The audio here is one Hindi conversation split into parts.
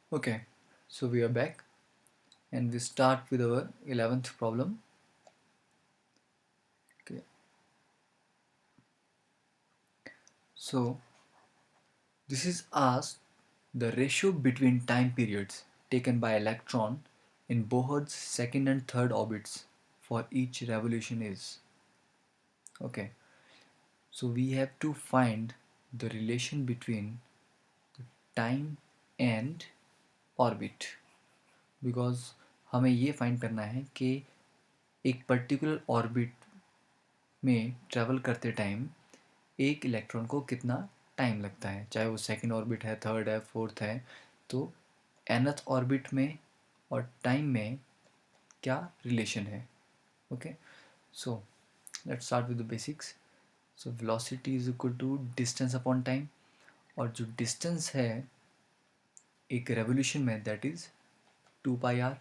Okay, so we are back and we start with our 11th problem. Okay, so this is asked the ratio between time periods taken by electron in Bohr's second and third orbits for each revolution is. Okay, so we have to find the relation between time and orbit because हमें ये फाइंड करना है कि एक पर्टिकुलर ऑर्बिट में ट्रैवल करते टाइम एक इलेक्ट्रॉन को कितना टाइम लगता है, चाहे वो सेकंड ऑर्बिट है, थर्ड है, फोर्थ है। तो nth ऑर्बिट में और टाइम में क्या रिलेशन है। Okay, so let's start with the basics. So velocity is equal to distance upon time, और जो डिस्टेंस है एक रेवोल्यूशन में that is 2 pi r.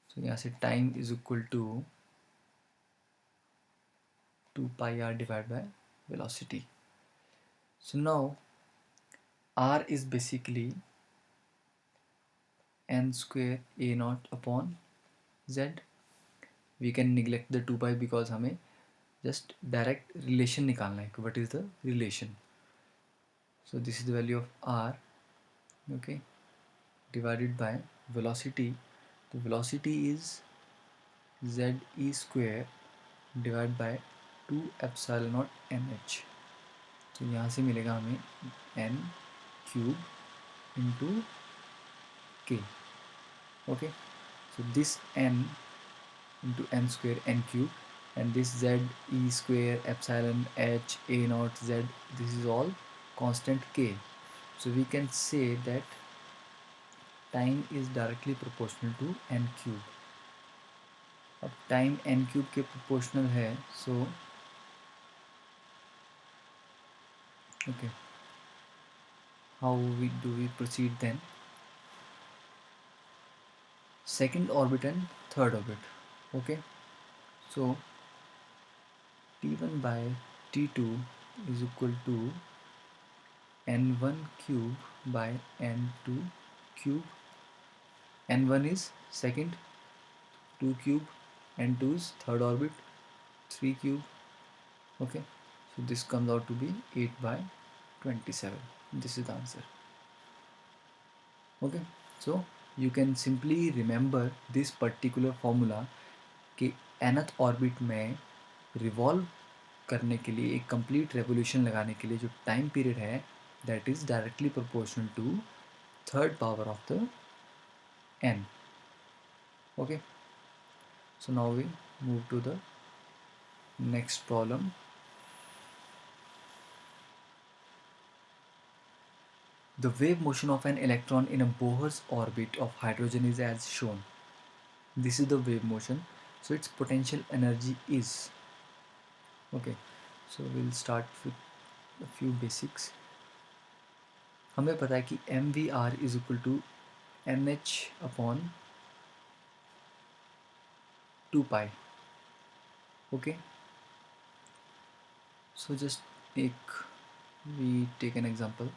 So यहाँ से time is equal to 2 pi r divide by velocity. So now r is basically n square a naught upon z। we can neglect the 2 pi because हमें just direct relation निकालना है, what is the relation। so this is the value of r, okay, divided by velocity। the velocity is z e square divided by 2 epsilon naught nh। तो यहाँ से मिलेगा हमें n cube into k। okay, so this n into n square n cube, and this z e square epsilon h a naught z, this is all constant k। so we can say that time is directly proportional to n cube। अब टाइम n cube के proportional है, so okay, how we proceed then। second orbit and third orbit, okay, so t1 by t2 is equal to n1 cube by n2 cube। n1 is second, 2 cube, n2 is third orbit, 3 cube। okay, so this comes out to be 8 by 27, this is the answer। okay, so you can simply remember this particular formula कि nth ऑर्बिट में रिवॉल्व करने के लिए, एक कंप्लीट रेवोल्यूशन लगाने के लिए जो टाइम पीरियड है that is directly proportional to third power of the n। okay, so now we move to the next problem। the wave motion of an electron in a Bohr's orbit of hydrogen is as shown। this is the wave motion, so its potential energy is, okay, so we'll start with a few basics। हमें पता है कि M V R is equal to M H upon 2 pi. Okay, so just एक we take an example.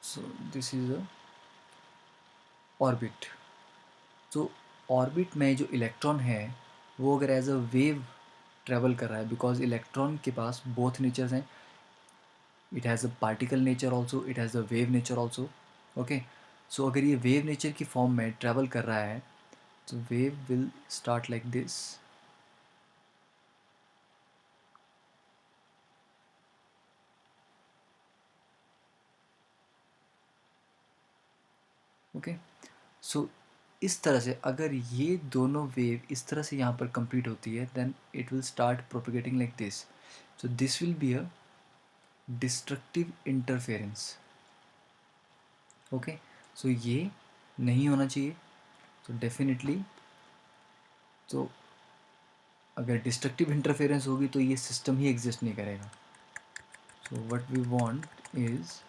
So this is a orbit. तो ऑर्बिट में जो इलेक्ट्रॉन है वो अगर एज अ वेव ट्रेवल कर रहा है, बिकॉज इलेक्ट्रॉन के पास बोथ नेचर्स हैं, it has a particle nature also, it has a wave nature also. Okay, so अगर ये वेव नेचर की फॉर्म में ट्रेवल कर रहा है तो wave will start like this. Okay, so इस तरह से अगर ये दोनों वेव इस तरह से यहाँ पर कंप्लीट होती है then it will start propagating like this. So this will be a destructive interference. Okay, so ये नहीं होना चाहिए। तो डेफिनेटली, तो अगर डिस्ट्रक्टिव इंटरफेरेंस होगी तो ये सिस्टम ही एग्जिस्ट नहीं करेगा। So what we want is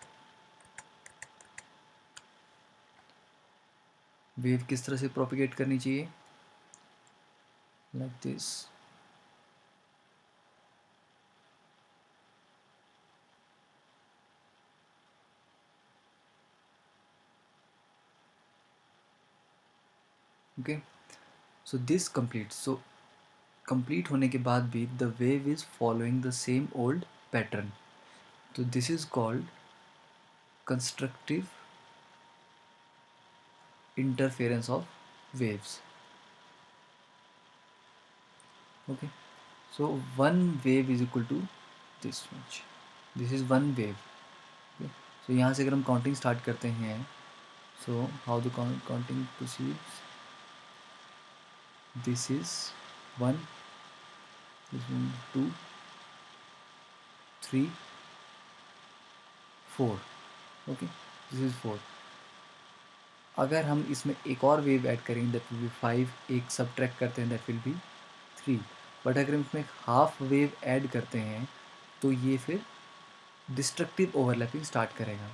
wave किस तरह से प्रोपिगेट करनी चाहिए, like this. Okay, so this completes. So complete होने के बाद भी the wave is following the same old pattern. So this is called constructive interference of waves. Okay, so one wave is equal to this much. This is one wave. Okay, so यहाँ से अगर हम काउंटिंग स्टार्ट करते हैं, so how the counting proceeds, this is 1, this one 2, 3, 4. Okay, this is 4. अगर हम इसमें एक और वेव ऐड करेंगे दैट विल बी 5, एक सब्ट्रैक्ट करते हैं दैट विल बी 3. बट अगर हम इसमें हाफ वेव ऐड करते हैं तो ये फिर डिस्ट्रक्टिव ओवरलैपिंग स्टार्ट करेगा.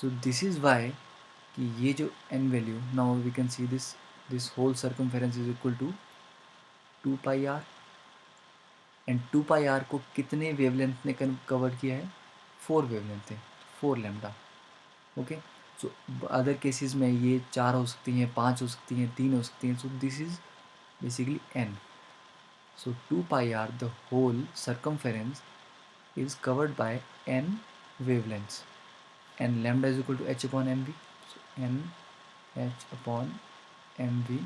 सो दिस इज़ वाई कि ये जो n value, now we can see this whole circumference is equal to 2πr, and 2πr को कितने वेवलेंथ ने कवर किया है? 4 वेवलेंथ है, 4 lambda. Okay, so other cases में ये 4 हो सकती हैं, 5 हो सकती हैं, 3 हो सकती हैं. सो this is basically n. So 2 pi r, the whole circumference, is covered by n wavelengths, and lambda is equal to h upon mv. So n h upon mv.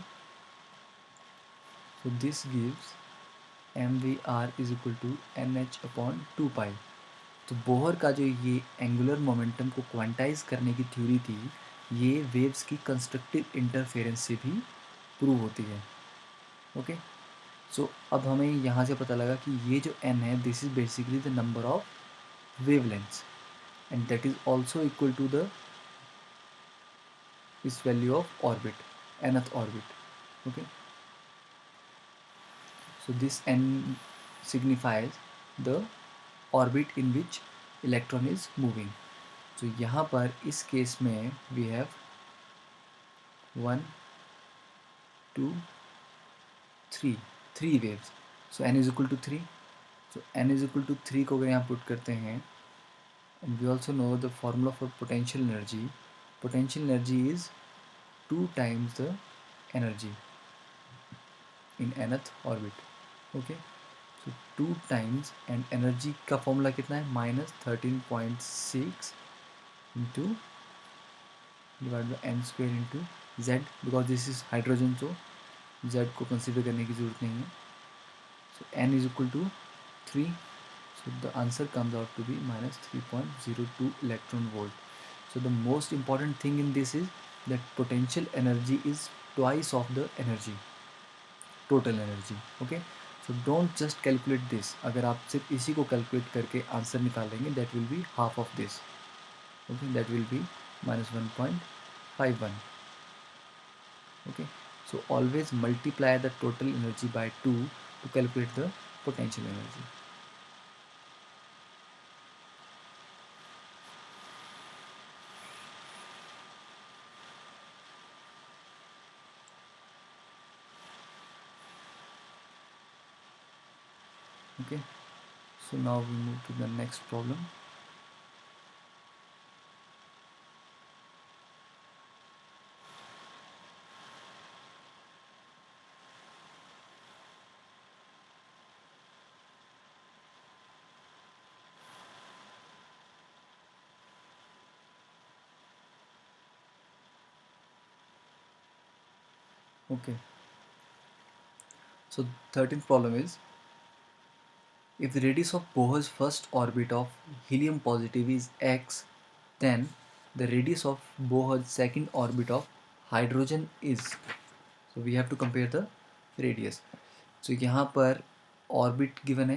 So this gives mvr is equal to nh upon 2 pi. तो बोहर का जो ये एंगुलर मोमेंटम को क्वांटाइज करने की थ्योरी थी, ये वेव्स की कंस्ट्रक्टिव इंटरफेरेंस से भी प्रूव होती है. ओके, सो अब हमें यहाँ से पता लगा कि ये जो n है, this is basically the number of wavelengths, and that is also equal to the इस value of orbit, nth orbit. Okay, so this n signifies the orbit in which electron is moving. तो यहाँ पर इस केस में we have 1, 2, 3, 3 waves. So n is equal to 3. So n is equal to 3 को अगर यहाँ पुट करते हैं, and we also know the formula for potential energy. Potential energy is 2 times the energy in nth orbit. Okay, so 2 times, and energy का फॉर्मूला कितना है? -13.6 into divided by n square into z, because this is hydrogen, so z को कंसिडर करने की ज़रूरत नहीं है. So n is equal to 3. So the answer comes out to be -3.02 electron volt. So the most important thing in this is that potential energy is twice of the energy, total energy. Okay, so don't just calculate this. अगर आप सिर्फ इसी को कैलकुलेट करके आंसर निकालेंगे, that will be half of this. Okay, that will be -1.51. Okay, so always multiply the total energy by 2 to calculate the potential energy. Okay, so now we move to the next problem. Okay, so 13th problem is, if the radius of Bohr's first orbit of helium positive is x, then the radius of Bohr's second orbit of hydrogen is. So we have to compare the radius. So यहाँ पर orbit given है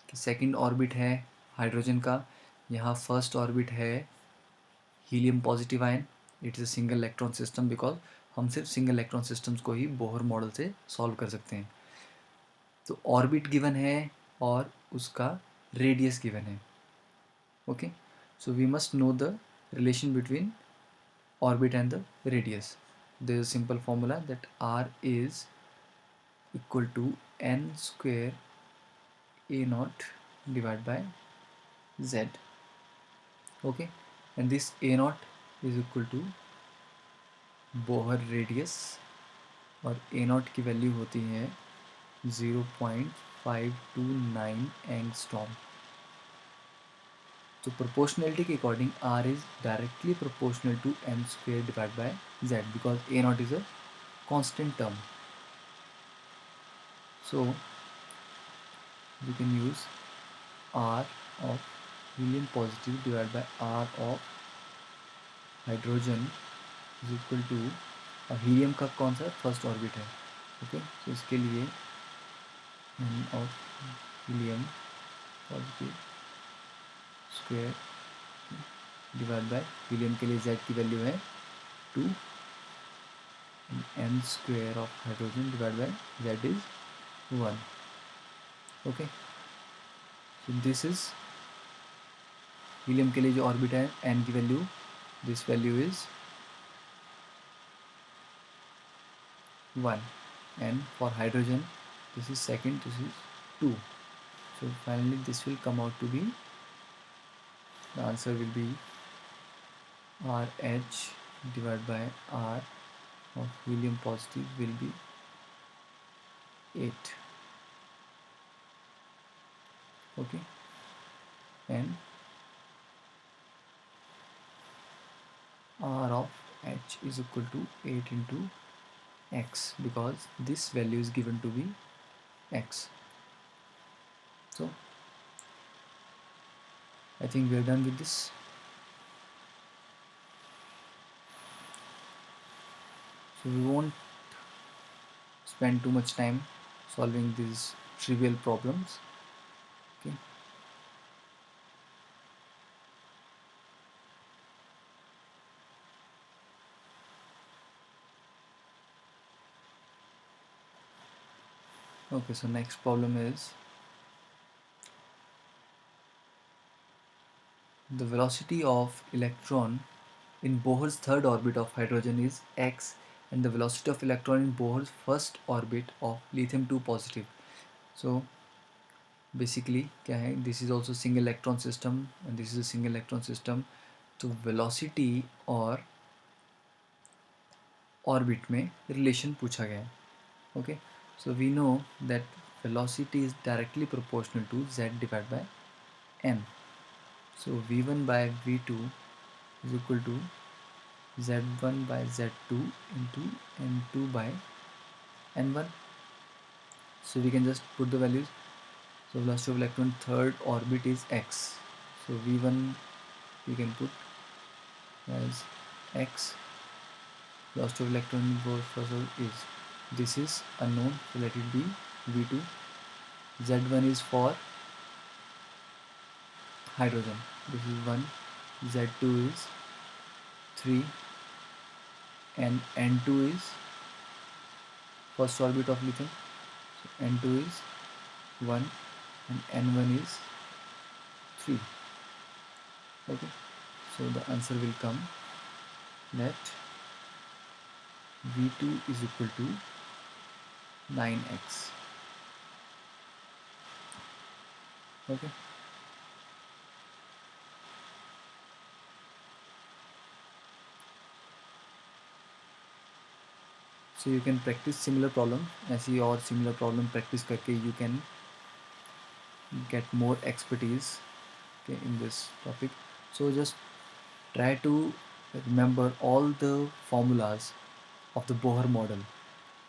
कि second orbit है हाइड्रोजन का, यहाँ फर्स्ट ऑर्बिट है helium positive ion. It is a single electron system, because हम सिर्फ सिंगल इलेक्ट्रॉन सिस्टम्स को ही बोहर मॉडल से सॉल्व कर सकते हैं. तो ऑर्बिट गिवन है और उसका रेडियस गिवन है. Okay, so we must know the relation between orbit and the radius. There is a simple formula that r is equal to n square a naught divided by z. Okay, and this a naught is equal to Bohr radius. और ए नॉट की वैल्यू होती है 0.529 एंगस्ट्रॉम। तो प्रोपोर्शनलिटी के according r is directly proportional to m square divide by Z because a naught is a constant term. So we can use R of helium positive divided by R of hydrogen is equal to helium का कौन सा फर्स्ट ऑर्बिट है. ओके, तो इसके लिए n of helium positive square divide by helium के लिए z की वैल्यू है 2 m square of hydrogen divide by z is 1. Okay, so this is helium के लिए जो ऑर्बिट है n की value, this value is 1, and for hydrogen this is second, this is 2. So finally this will come out to be, the answer will be RH divided by R of helium positive will be 8. Okay, and R of H is equal to 8 into X because this value is given to be X. So I think we are done with this. So we won't spend too much time solving these trivial problems. Okay. Okay, so next problem is the velocity of electron in Bohr's third orbit of hydrogen is x, and the velocity of electron in Bohr's first orbit of lithium 2 positive. So basically क्या है, this is also single electron system and this is a single electron system. तो velocity और orbit में relation पूछा गया है. Okay, so we know that velocity is directly proportional to z divided by n. So v1 by v2 is equal to z1 by z2 into n2 by n1. So we can just put the values. So velocity of electron third orbit is x. So v1 we can put as x. Velocity of electron in first orbit is, this is unknown, so let it be v2. z1 is for hydrogen, this is 1. z2 is 3 and n2 is first orbit of lithium, so n2 is 1 and n1 is 3. Okay, so the answer will come that v2 is equal to 9x. Okay, so you can practice similar problem, ऐसी और similar problem practice करके you can get more expertise, okay, in this topic. So just try to remember all the formulas of the Bohr model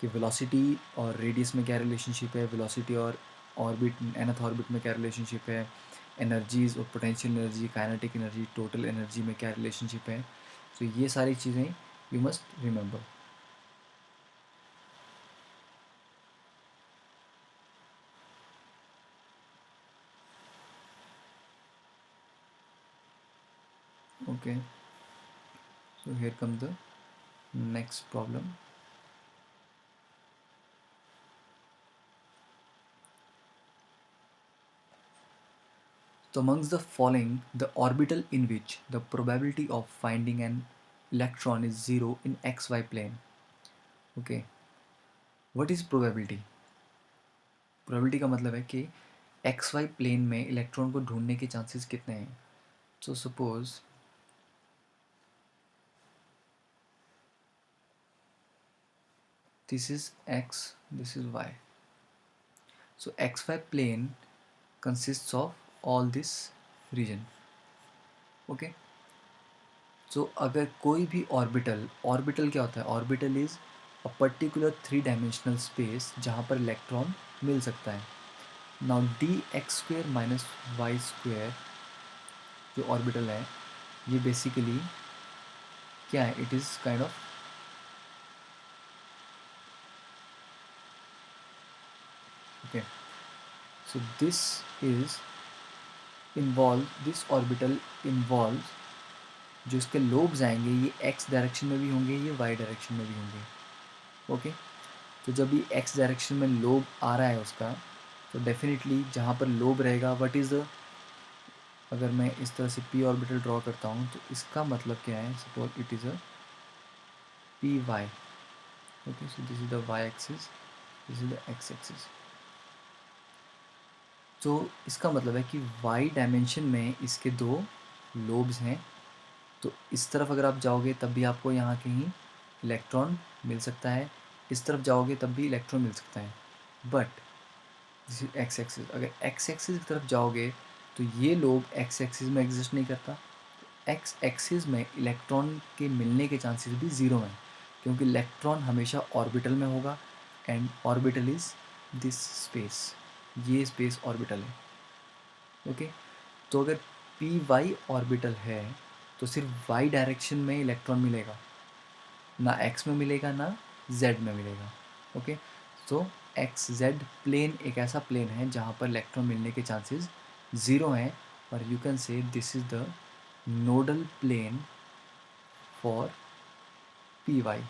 कि velocity और radius में क्या relationship है, velocity और orbit nth orbit में क्या relationship है, energies और potential energy, kinetic energy, total energy में क्या relationship है. So ये सारी चीज़ें you must remember. Okay, so here comes the next problem. So amongst the following, the orbital in which the probability of finding an electron is 0 in xy plane. Okay, what is probability? Probability का मतलब है कि xy plane में इलेक्ट्रॉन को ढूंढने के चांसेस कितने हैं. So suppose this is x, this is y. So xy plane consists of all this region. Okay, so अगर कोई भी ऑर्बिटल क्या होता है? Orbital is a particular 3 dimensional space जहाँ पर इलेक्ट्रॉन मिल सकता है. Now d x square minus y square जो ऑर्बिटल है, ये बेसिकली क्या है? It is kind of, okay, so this is this orbital involve, जो इसके लोब्स आएंगे ये एक्स डायरेक्शन में भी होंगे, ये वाई डायरेक्शन में भी होंगे. ओके, तो जब ये एक्स डायरेक्शन में लोब आ रहा है उसका, तो डेफिनेटली जहाँ पर लोब रहेगा, व्हाट इज़ द, अगर मैं इस तरह से पी ऑर्बिटल ड्रॉ करता हूँ तो इसका मतलब क्या है? Suppose it is a p y. Okay, so this is the y axis, this is the x axis. तो इसका मतलब है कि वाई डायमेंशन में इसके दो लोब्स हैं. तो इस तरफ अगर आप जाओगे तब भी आपको यहाँ कहीं इलेक्ट्रॉन मिल सकता है, इस तरफ जाओगे तब भी इलेक्ट्रॉन मिल सकता है. But this is x axis. अगर एक्स एक्सिस की तरफ जाओगे तो ये लोब एक्स एक्सिस में एग्जिस्ट नहीं करता. एक्स एक्सिस में इलेक्ट्रॉन के मिलने के चांसेस भी ज़ीरो हैं, क्योंकि इलेक्ट्रॉन हमेशा ऑर्बिटल में होगा, and orbital is this space, ये स्पेस ऑर्बिटल है. ओके, तो अगर पी वाई ऑर्बिटल है तो सिर्फ वाई डायरेक्शन में इलेक्ट्रॉन मिलेगा, ना एक्स में मिलेगा ना जेड में मिलेगा. ओके, तो एक्स जेड प्लेन एक ऐसा प्लेन है जहाँ पर इलेक्ट्रॉन मिलने के चांसेस ज़ीरो हैं, और you can say this is the nodal plane for p y.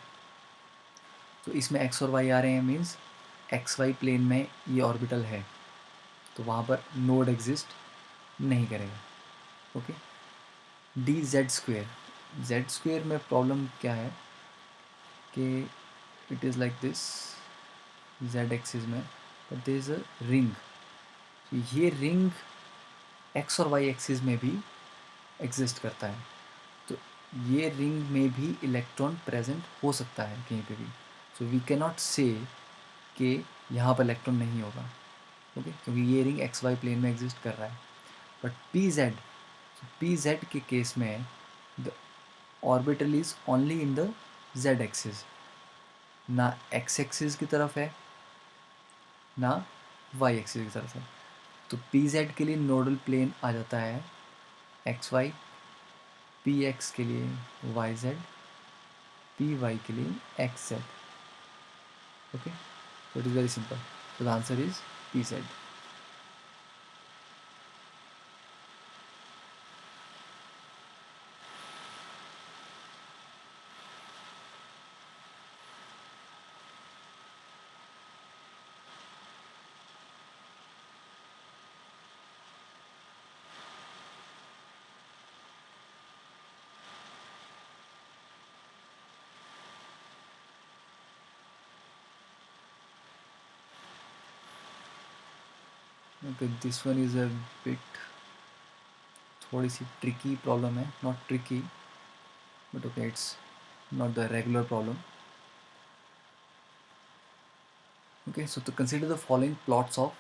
तो इसमें एक्स और वाई आ रहे हैं, मीन्स एक्स वाई प्लेन में ये ऑर्बिटल है, तो वहाँ पर नोड एग्जिस्ट नहीं करेगा. ओके, डी जेड स्क्वेयर में प्रॉब्लम क्या है कि it is like this Z axis में, but there is a ring. ये रिंग एक्स और वाई एक्सिस में भी एग्जिस्ट करता है, तो ये रिंग में भी इलेक्ट्रॉन प्रेजेंट हो सकता है कहीं पे भी. सो वी कैन नॉट से कि यहाँ पर इलेक्ट्रॉन नहीं होगा. ओके, क्योंकि ये रिंग एक्स वाई प्लेन में एग्जिस्ट कर रहा है. बट पी जेड के केस में the orbital is only in the Z axis, ना एक्स एक्सिस की तरफ है ना वाई एक्सिस की तरफ है. तो पी जेड के लिए नोडल प्लेन आ जाता है एक्स वाई, पी एक्स के लिए वाई जेड, पी वाई के लिए x Z. Okay, so it is very simple. So the answer is PZ. Okay, this one is a bit, थोड़ी सी tricky problem है, not tricky, but okay, it's not the regular problem. Okay, so to consider the following plots of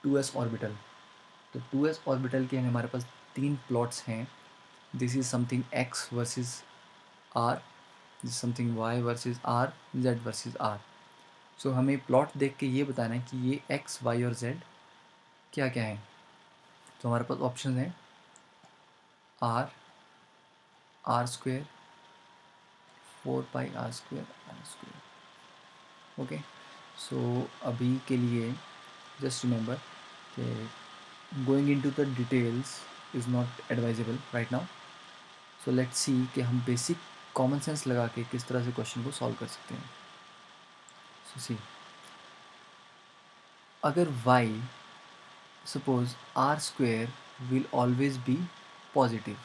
2s orbital. तो 2s orbital के हमारे पास तीन plots हैं. This is something x versus r, this is something y versus r, z versus r. So हमें प्लॉट देख के ये बताना है कि ये x, y और z क्या क्या है. तो हमारे पास ऑप्शन है r, r square, 4 pi are square, R square. Okay, so अभी के लिए जस्ट रिमेंबर कि going into the details is not advisable right now. So let's see कि हम बेसिक कॉमन सेंस लगा के किस तरह से क्वेश्चन को सॉल्व कर सकते हैं. सो सी, अगर y, suppose r square will always be positive,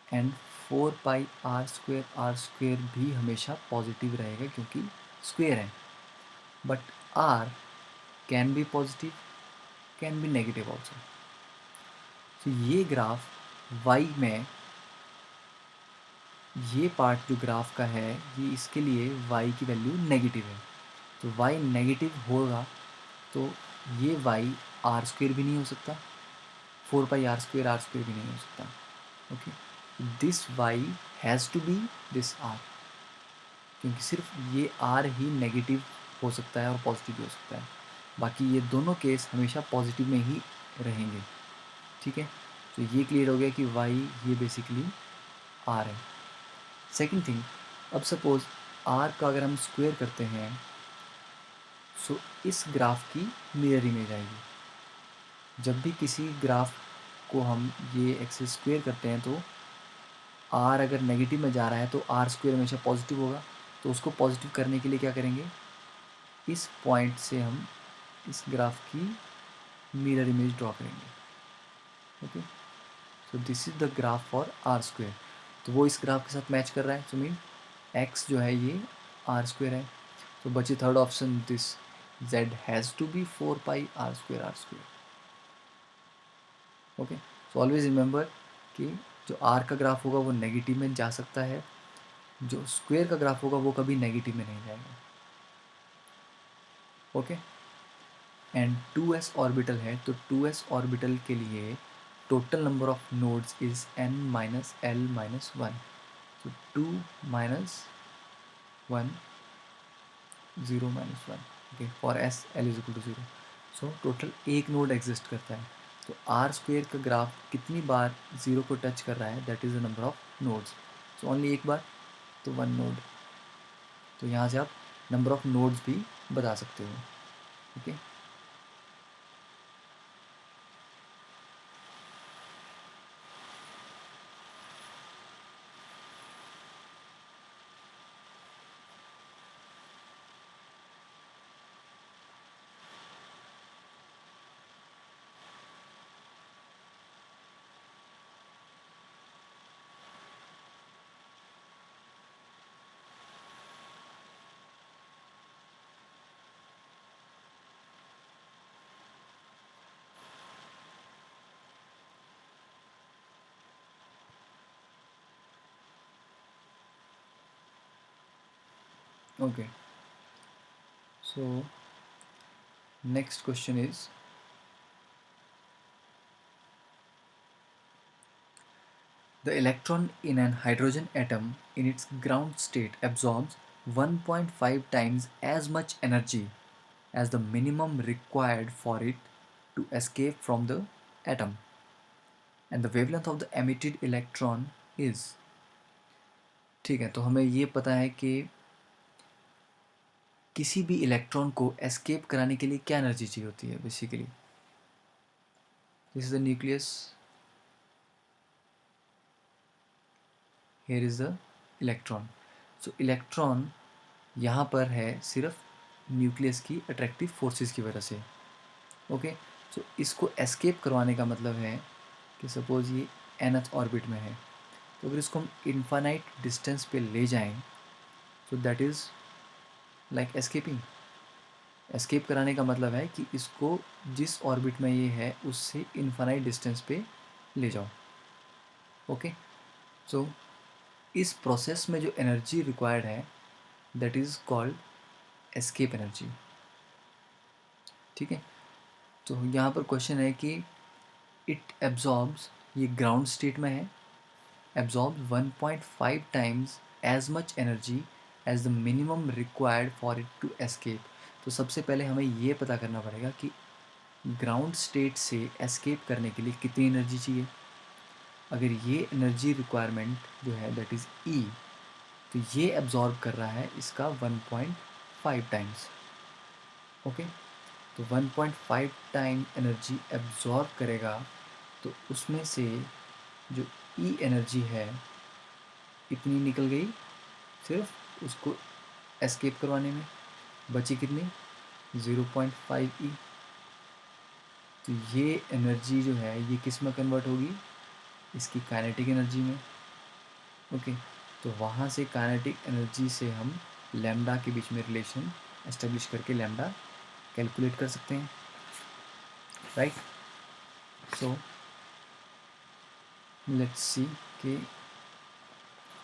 and 4 pi are square भी हमेशा पॉजिटिव रहेगा क्योंकि स्क्वेयर है. But r can be positive, can be negative also. तो ये ग्राफ वाई में ये पार्ट जो ग्राफ का है ये इसके लिए y की वैल्यू नेगेटिव है, तो y नेगेटिव होगा तो ये y आर स्क्वेयर भी नहीं हो सकता, 4 पाई आर स्क्वेयर भी नहीं हो सकता। Okay, this y has to be this r, क्योंकि सिर्फ ये r ही नेगेटिव हो सकता है और पॉजिटिव भी हो सकता है, बाकी ये दोनों केस हमेशा पॉजिटिव में ही रहेंगे। ठीक है, तो ये क्लियर हो गया कि y ये बेसिकली r है। सेकंड थिंग, अब सपोज r का अगर हम स्क्वायर करते हैं सो इस ग्राफ की मिरर इमेज आएगी। जब भी किसी ग्राफ को हम ये एक्सिस स्क्वायर करते हैं तो r अगर नेगेटिव में जा रहा है तो r स्क्वायर हमेशा पॉजिटिव होगा, तो उसको पॉजिटिव करने के लिए क्या करेंगे, इस पॉइंट से हम इस ग्राफ की मिरर इमेज ड्रॉ करेंगे। Okay, so this is the graph for r square, तो वो इस ग्राफ के साथ मैच कर रहा है, सो मीन एक्स जो है ये आर स्क्वायर है। तो बची third option, this z has to be 4 pi r square. Okay, so always remember कि जो आर का ग्राफ होगा वो नेगेटिव में जा सकता है, जो स्क्वायर का ग्राफ होगा वो कभी नेगेटिव में नहीं जाएगा। ओके, एंड 2s ऑर्बिटल है, तो 2s ऑर्बिटल के लिए total number of nodes is n minus l minus 1, तो 2 minus 1 0 minus 1। Okay, for s l is equal to 0, so total एक नोड एग्जिस्ट करता है। तो आर स्क्वेयर का ग्राफ कितनी बार 0 को टच कर रहा है, that is the number of nodes, so only एक बार, तो 1 नोड। तो यहाँ से आप नंबर ऑफ नोड्स भी बता सकते हो। Okay, okay, so next question is, the electron in an hydrogen atom in its ground state absorbs 1.5 times as much energy as the minimum required for it to escape from the atom, and the wavelength of the emitted electron is। ठीक है, तो हमें ये पता है कि किसी भी इलेक्ट्रॉन को एस्केप कराने के लिए क्या एनर्जी चाहिए होती है basically. This is the nucleus, here is the electron. So electron यहाँ पर है सिर्फ न्यूक्लियस की अट्रैक्टिव फोर्सेस की वजह से। ओके, सो इसको एस्केप करवाने का मतलब है कि सपोज ये nth ऑर्बिट में है, तो अगर इसको हम इनफाइनाइट डिस्टेंस पे ले जाएं तो that is like escaping. Escape कराने का मतलब है कि इसको जिस ऑर्बिट में ये है उससे इनफाइनाइट डिस्टेंस पे ले जाओ। ओके, सो इस प्रोसेस में जो एनर्जी रिक्वायर्ड है that is called escape energy. ठीक है, तो यहाँ पर क्वेश्चन है कि इट एब्जॉर्ब्स, ये ग्राउंड स्टेट में है, absorb 1.5 times as much energy as the minimum required for it to escape. तो सबसे पहले हमें ये पता करना पड़ेगा कि ग्राउंड स्टेट से एस्केप करने के लिए कितनी एनर्जी चाहिए। अगर ये एनर्जी रिक्वायरमेंट जो है दैट इज़ ई, तो ये एब्जॉर्ब कर रहा है इसका 1.5 टाइम्स। ओके, तो 1.5 टाइम एनर्जी एब्जॉर्ब करेगा, तो उसमें से जो ई एनर्जी है इतनी निकल गई सिर्फ उसको एस्केप करवाने में, बची कितनी 0.5 ई। तो ये एनर्जी जो है ये किस में कन्वर्ट होगी, इसकी काइनेटिक एनर्जी में। ओके, तो वहाँ से काइनेटिक एनर्जी से हम लैम्डा के बीच में रिलेशन एस्टेब्लिश करके लैम्डा कैलकुलेट कर सकते हैं, राइट। सो लेट्स सी कि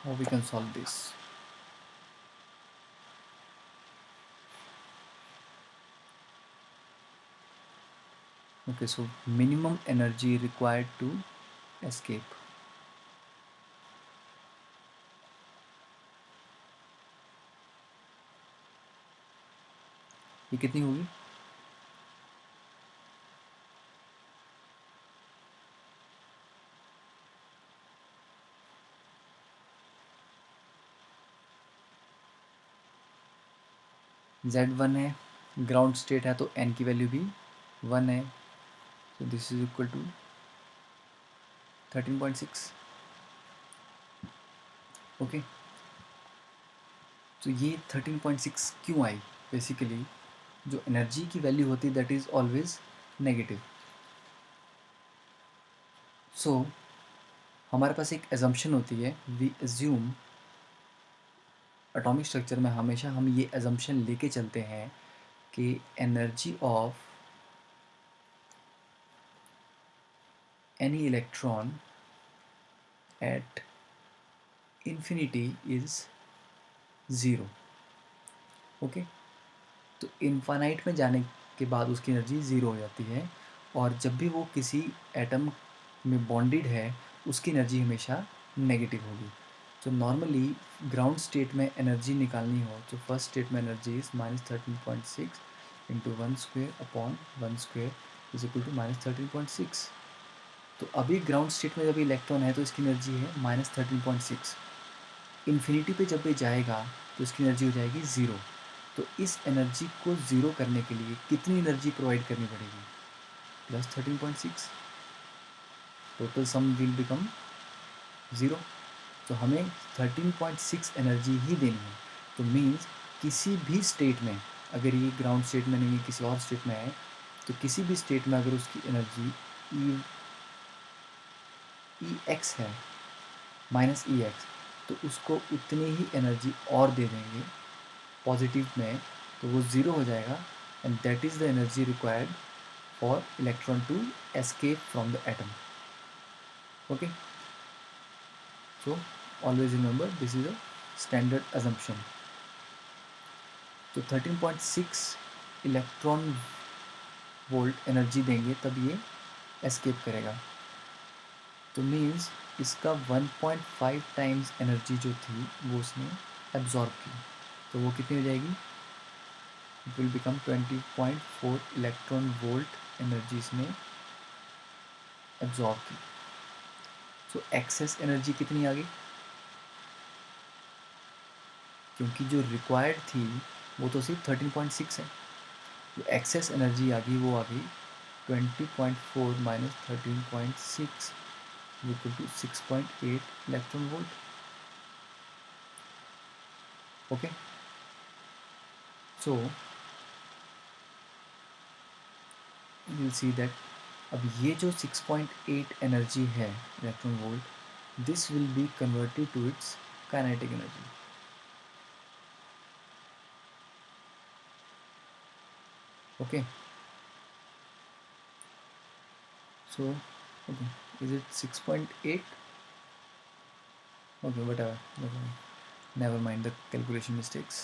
how we can solve this. Okay, so minimum energy required to escape. ये कितनी होगी? Z1 है, ग्राउंड स्टेट है तो n की वैल्यू भी 1 है, so this is equal to 13.6. Okay, तो ये 13.6 क्यों आई? बेसिकली जो एनर्जी की वैल्यू होती है दैट इज़ ऑलवेज नेगेटिव. सो हमारे पास एक एजम्पशन होती है, वी एज्यूम, एटॉमिक स्ट्रक्चर में हमेशा हम ये एजम्पशन लेके चलते हैं कि energy of any electron at infinity is zero. Okay, तो इनफाइनाइट में जाने के बाद उसकी एनर्जी ज़ीरो हो जाती है, और जब भी वो किसी एटम में बॉन्डेड है उसकी एनर्जी हमेशा नेगेटिव होगी. तो नॉर्मली ग्राउंड स्टेट में एनर्जी निकालनी हो तो फर्स्ट स्टेट में energy is -13.6 into 1² upon 1² is equal to -13.6. तो अभी ग्राउंड स्टेट में जब इलेक्ट्रॉन है तो इसकी एनर्जी है -13.6. इन्फिनिटी पे जब भी जाएगा तो इसकी एनर्जी हो जाएगी ज़ीरो. तो इस एनर्जी को ज़ीरो करने के लिए कितनी एनर्जी प्रोवाइड करनी पड़ेगी? +13.6. Total sum will become zero. तो हमें 13.6 एनर्जी ही देनी है. तो मीन्स किसी भी स्टेट में, अगर ये ग्राउंड स्टेट में नहीं है किसी और स्टेट में है, तो किसी भी स्टेट में अगर उसकी एनर्जी ई एक्स है, -EX, तो उसको उतनी ही एनर्जी और दे देंगे पॉजिटिव में, तो वो ज़ीरो हो जाएगा. And that is the energy required for electron to escape from the atom. Okay, so always remember this is a standard assumption. तो 13.6 इलेक्ट्रॉन वोल्ट एनर्जी देंगे तब ये एस्केप करेगा. तो मीन्स इसका 1.5 टाइम्स एनर्जी जो थी वो उसने एब्जॉर्ब की. तो वो कितनी हो जाएगी? It will become 20.4 electron volt energy इसने एब्जॉर्ब की. तो एक्सेस एनर्जी कितनी आ गई? क्योंकि जो रिक्वायर्ड थी वो तो सिर्फ 13.6 है. जो एक्सेस एनर्जी आ गई वो आ गई 20.4 minus 13.6 equal to 6.8 electron volt. Okay, so you see that अब ये जो 6.8 एनर्जी है electron volt, this will be converted to its kinetic energy. Okay, so okay, is it 6.8? Okay, whatever, never mind the calculation mistakes.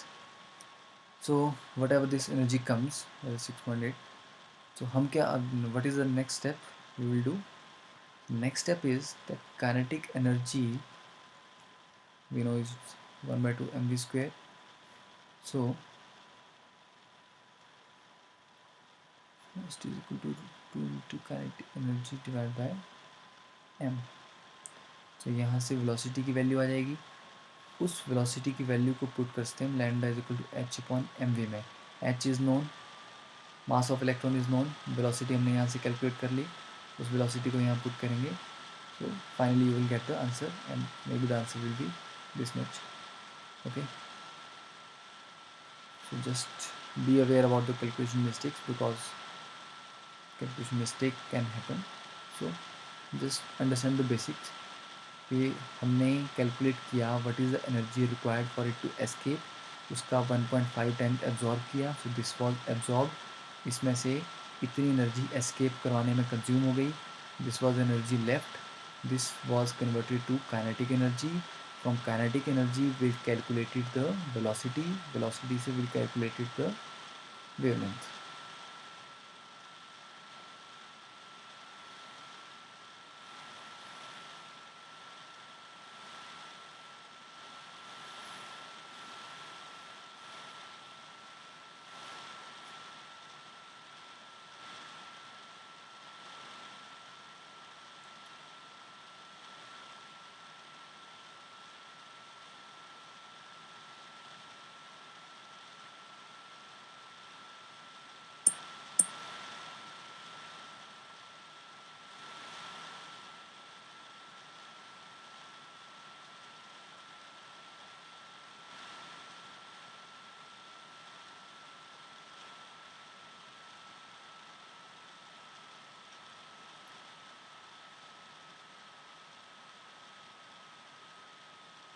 So whatever this energy comes, 6.8. So हम क्या, what is the next step we will do? Next step is the kinetic energy we know is 1/2 mv square. So it is equal to 2 into kinetic energy divided by m. तो यहाँ से वेलोसिटी की वैल्यू आ जाएगी. उस वेलोसिटी की वैल्यू को पुट कर सकते हैं lambda is equal to h/mv में. h is known, mass of electron is known, velocity हमने यहाँ से कैलकुलेट कर ली, उस वेलोसिटी को यहाँ पुट करेंगे. So finally you will get the answer and maybe the answer will be this much. Okay, so just be aware about the calculation mistakes because calculation mistake can happen. So just understand the basics कि हमने कैलकुलेट किया what is the energy required for it to escape, उसका 1.5 टाइम्स एब्जॉर्ब किया. सो दिस वॉज एब्जॉर्ब, इसमें से इतनी एनर्जी एस्केप करवाने में कंज्यूम हो गई. This was energy left, this was converted to kinetic energy. From kinetic energy we calculated the velocity, velocity से we calculated the wavelength.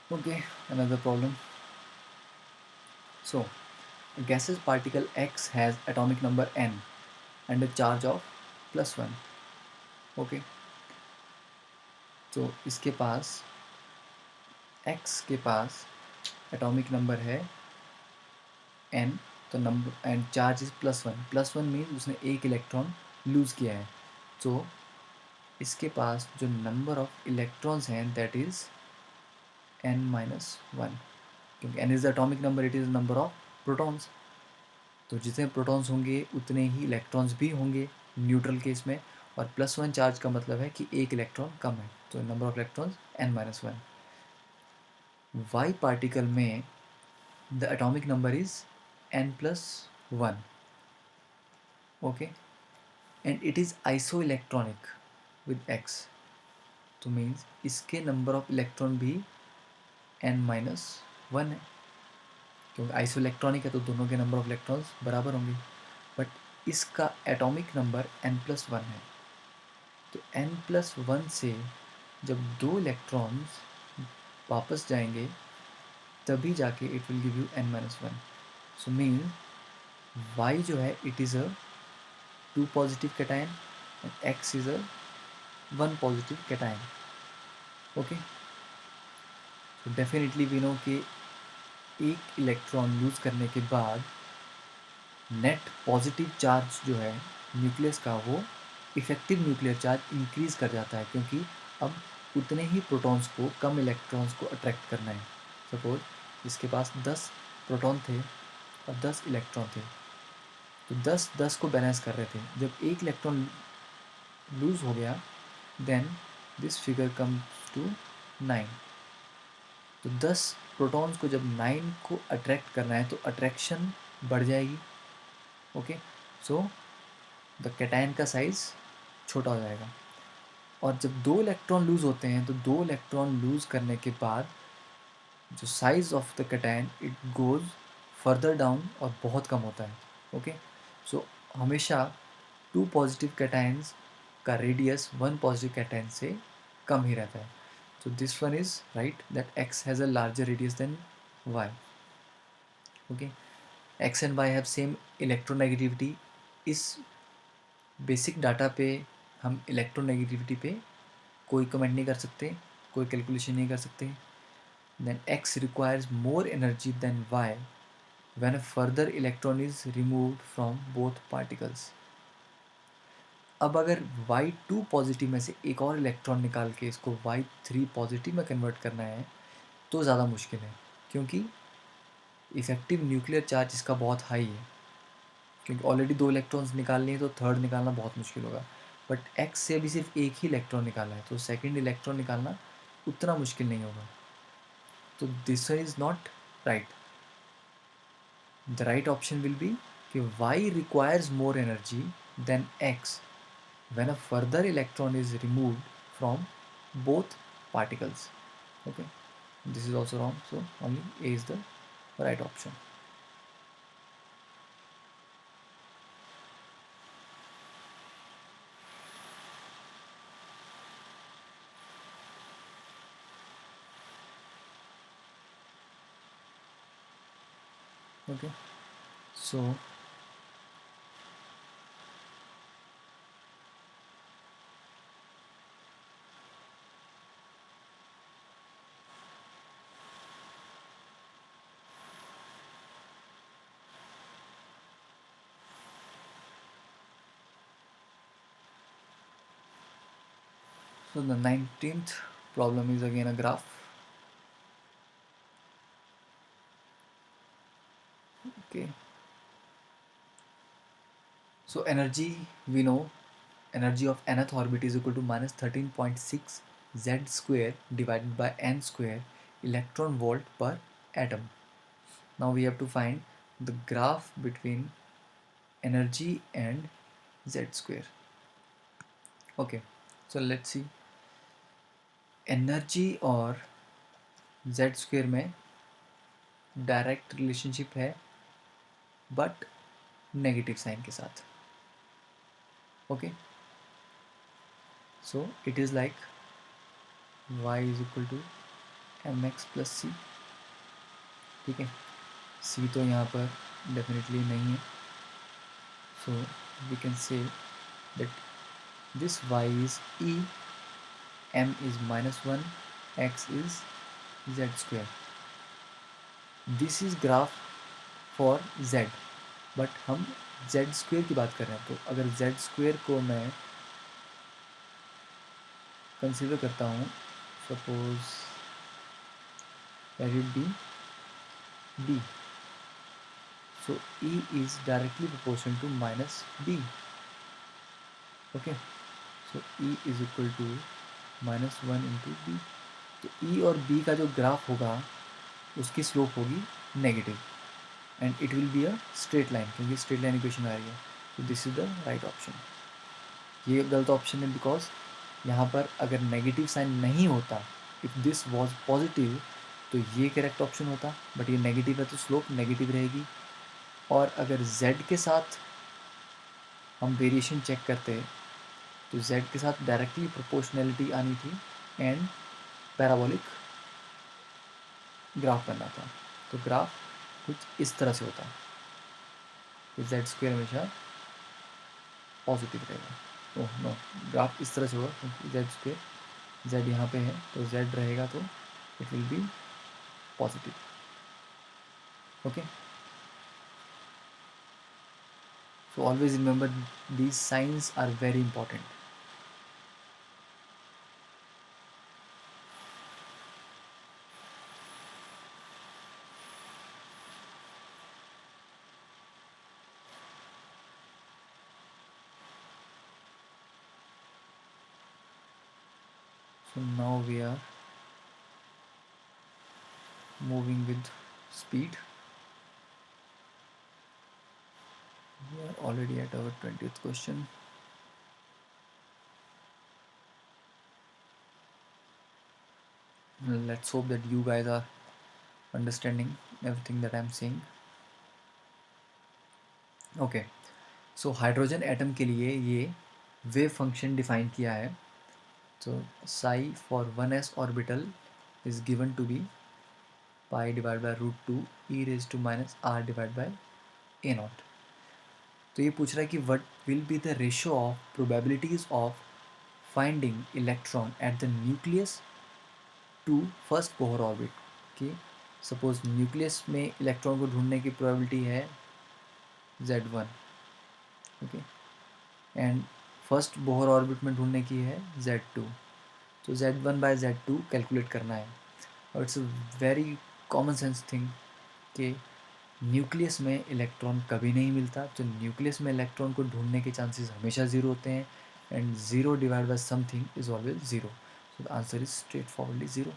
Okay, another problem. So, a gaseous particle X has atomic number n and a charge of +1. Okay, तो इसके पास X के पास एटॉमिक नंबर है n, तो number and charge is +1. +1 means उसने एक इलेक्ट्रॉन लूज़ किया है. तो इसके पास जो नंबर ऑफ इलेक्ट्रॉन्स हैं दैट इज़ n-1, क्योंकि n is the atomic number, it is number of protons. तो जितने प्रोटॉन्स होंगे उतने ही इलेक्ट्रॉन्स भी होंगे न्यूट्रल केस में, और +1 चार्ज का मतलब है कि एक इलेक्ट्रॉन कम है, तो number of electrons n-1. Y particle में the atomic number is n+1. Okay, and it is iso electronic with x. तो मीन्स इसके नंबर ऑफ इलेक्ट्रॉन भी n-1 है, क्योंकि आइसो इलेक्ट्रॉनिक है तो दोनों के नंबर ऑफ इलेक्ट्रॉन्स बराबर होंगे. बट इसका एटॉमिक नंबर n+1 है. तो n+1 से जब दो इलेक्ट्रॉन्स वापस जाएंगे तभी जाके it will give you n-1. So mean y जो है it is a 2 positive cation and x is a 1 positive cation. Okay, तो डेफिनेटली वी नो कि एक इलेक्ट्रॉन लूज़ करने के बाद नेट पॉजिटिव चार्ज जो है न्यूक्लियस का वो इफेक्टिव न्यूक्लियर चार्ज इंक्रीज़ कर जाता है, क्योंकि अब उतने ही प्रोटॉन्स को, कम इलेक्ट्रॉन्स को अट्रैक्ट करना है. सपोज इसके पास 10 प्रोटॉन थे और 10 इलेक्ट्रॉन थे, तो 10-10 को बैलेंस कर रहे थे. जब एक इलेक्ट्रॉन लूज़ हो गया then this figure comes to 9. तो 10 प्रोटॉन्स को जब 9 को अट्रैक्ट करना है तो अट्रैक्शन बढ़ जाएगी. ओके, सो द कैटायन का साइज़ छोटा हो जाएगा. और जब दो इलेक्ट्रॉन लूज़ होते हैं तो दो इलेक्ट्रॉन लूज़ करने के बाद जो size of the cation it goes further down और बहुत कम होता है. ओके, सो हमेशा 2 पॉजिटिव कैटायंस का रेडियस 1 पॉजिटिव कैटायन से कम ही रहता है. So this one is right that x has a larger radius than y. Okay, x and y have same electronegativity. इस बेसिक डाटा पे हम इलेक्ट्रोनेगेटिविटी पे कोई कमेंट नहीं कर सकते, कोई कैलकुलेशन नहीं कर सकते. Then x requires more energy than y when a further electron is removed from both particles. अब अगर y2 पॉजिटिव में से एक और इलेक्ट्रॉन निकाल के इसको y3 पॉजिटिव में कन्वर्ट करना है तो ज़्यादा मुश्किल है, क्योंकि इफेक्टिव न्यूक्लियर चार्ज इसका बहुत हाई है. क्योंकि ऑलरेडी दो इलेक्ट्रॉन्स निकालने हैं तो थर्ड निकालना बहुत मुश्किल होगा. बट एक्स से अभी सिर्फ एक ही इलेक्ट्रॉन निकाला है तो सेकेंड इलेक्ट्रॉन निकालना उतना मुश्किल नहीं होगा. तो this is not right. The right option will be कि Y requires more energy than X when a further electron is removed from both particles. Okay, this is also wrong, so only A is the right option. Okay, so So the 19th problem is again a graph. Okay. So energy, we know energy of nth orbit is equal to minus 13.6 z square divided by n square electron volt per atom. Now we have to find the graph between energy and z square. Okay, so let's see. Energy और z स्क्वेयर में डायरेक्ट रिलेशनशिप है बट नेगेटिव साइन के साथ. Okay, so it is like y is equal to M X plus C. ठीक है, c तो यहाँ पर डेफिनेटली नहीं है, so we can say that this y is e, m is -1, x is z square. This is graph for z, but हम z स्क्वेयर की बात कर रहे हैं. तो अगर z स्क्वेयर को मैं कंसिडर करता हूँ, suppose let it be b, so e is directly proportional to minus b. okay, so e is equal to -1 into b. तो e और b का जो ग्राफ होगा उसकी स्लोप होगी negative and it will be a straight line, क्योंकि स्ट्रेट लाइन इक्वेशन आ रही है. तो this is the right option. ये गलत ऑप्शन है बिकॉज यहाँ पर अगर नेगेटिव साइन नहीं होता, इफ़ दिस वॉज पॉजिटिव, तो ये करेक्ट ऑप्शन होता, बट ये नेगेटिव है तो स्लोप नेगेटिव रहेगी. और अगर z के साथ हम वेरिएशन चेक करते तो z के साथ डायरेक्टली प्रोपोर्शनैलिटी आनी थी एंड पैराबोलिक ग्राफ बनना था. तो ग्राफ कुछ इस तरह से होता, तो z स्क्वेयर हमेशा पॉजिटिव रहेगा. ओह नो, ग्राफ इस तरह से होगा क्योंकि z स्क्वेयर, z यहाँ पे है तो z रहेगा, तो it will be positive. Okay, so always remember these signs are very important. So now we are moving with speed. We are already at our 20th question. Let's hope that you guys are understanding everything that I'm saying. Okay, so hydrogen atom के लिए ये वेव फंक्शन डिफाइन किया है. तो psi for 1s orbital is given to be pi divided by √2 e raised to minus r divided by a naught. तो ये पूछ रहा है कि what will be the ratio of probabilities of finding electron at the nucleus to first Bohr orbit. कि सपोज न्यूक्लियस में इलेक्ट्रॉन को ढूंढने की प्रोबेबिलिटी है z1. Okay, and first Bohr orbit में ढूंढने की है z2. तो z1 बाय z2 कैलकुलेट करना है. और it's a very common sense thing कि न्यूक्लियस में इलेक्ट्रॉन कभी नहीं मिलता, तो न्यूक्लियस में इलेक्ट्रॉन को ढूंढने के चांसेस हमेशा ज़ीरो होते हैं and zero divide by something is always zero. So the answer is straight forwardly zero.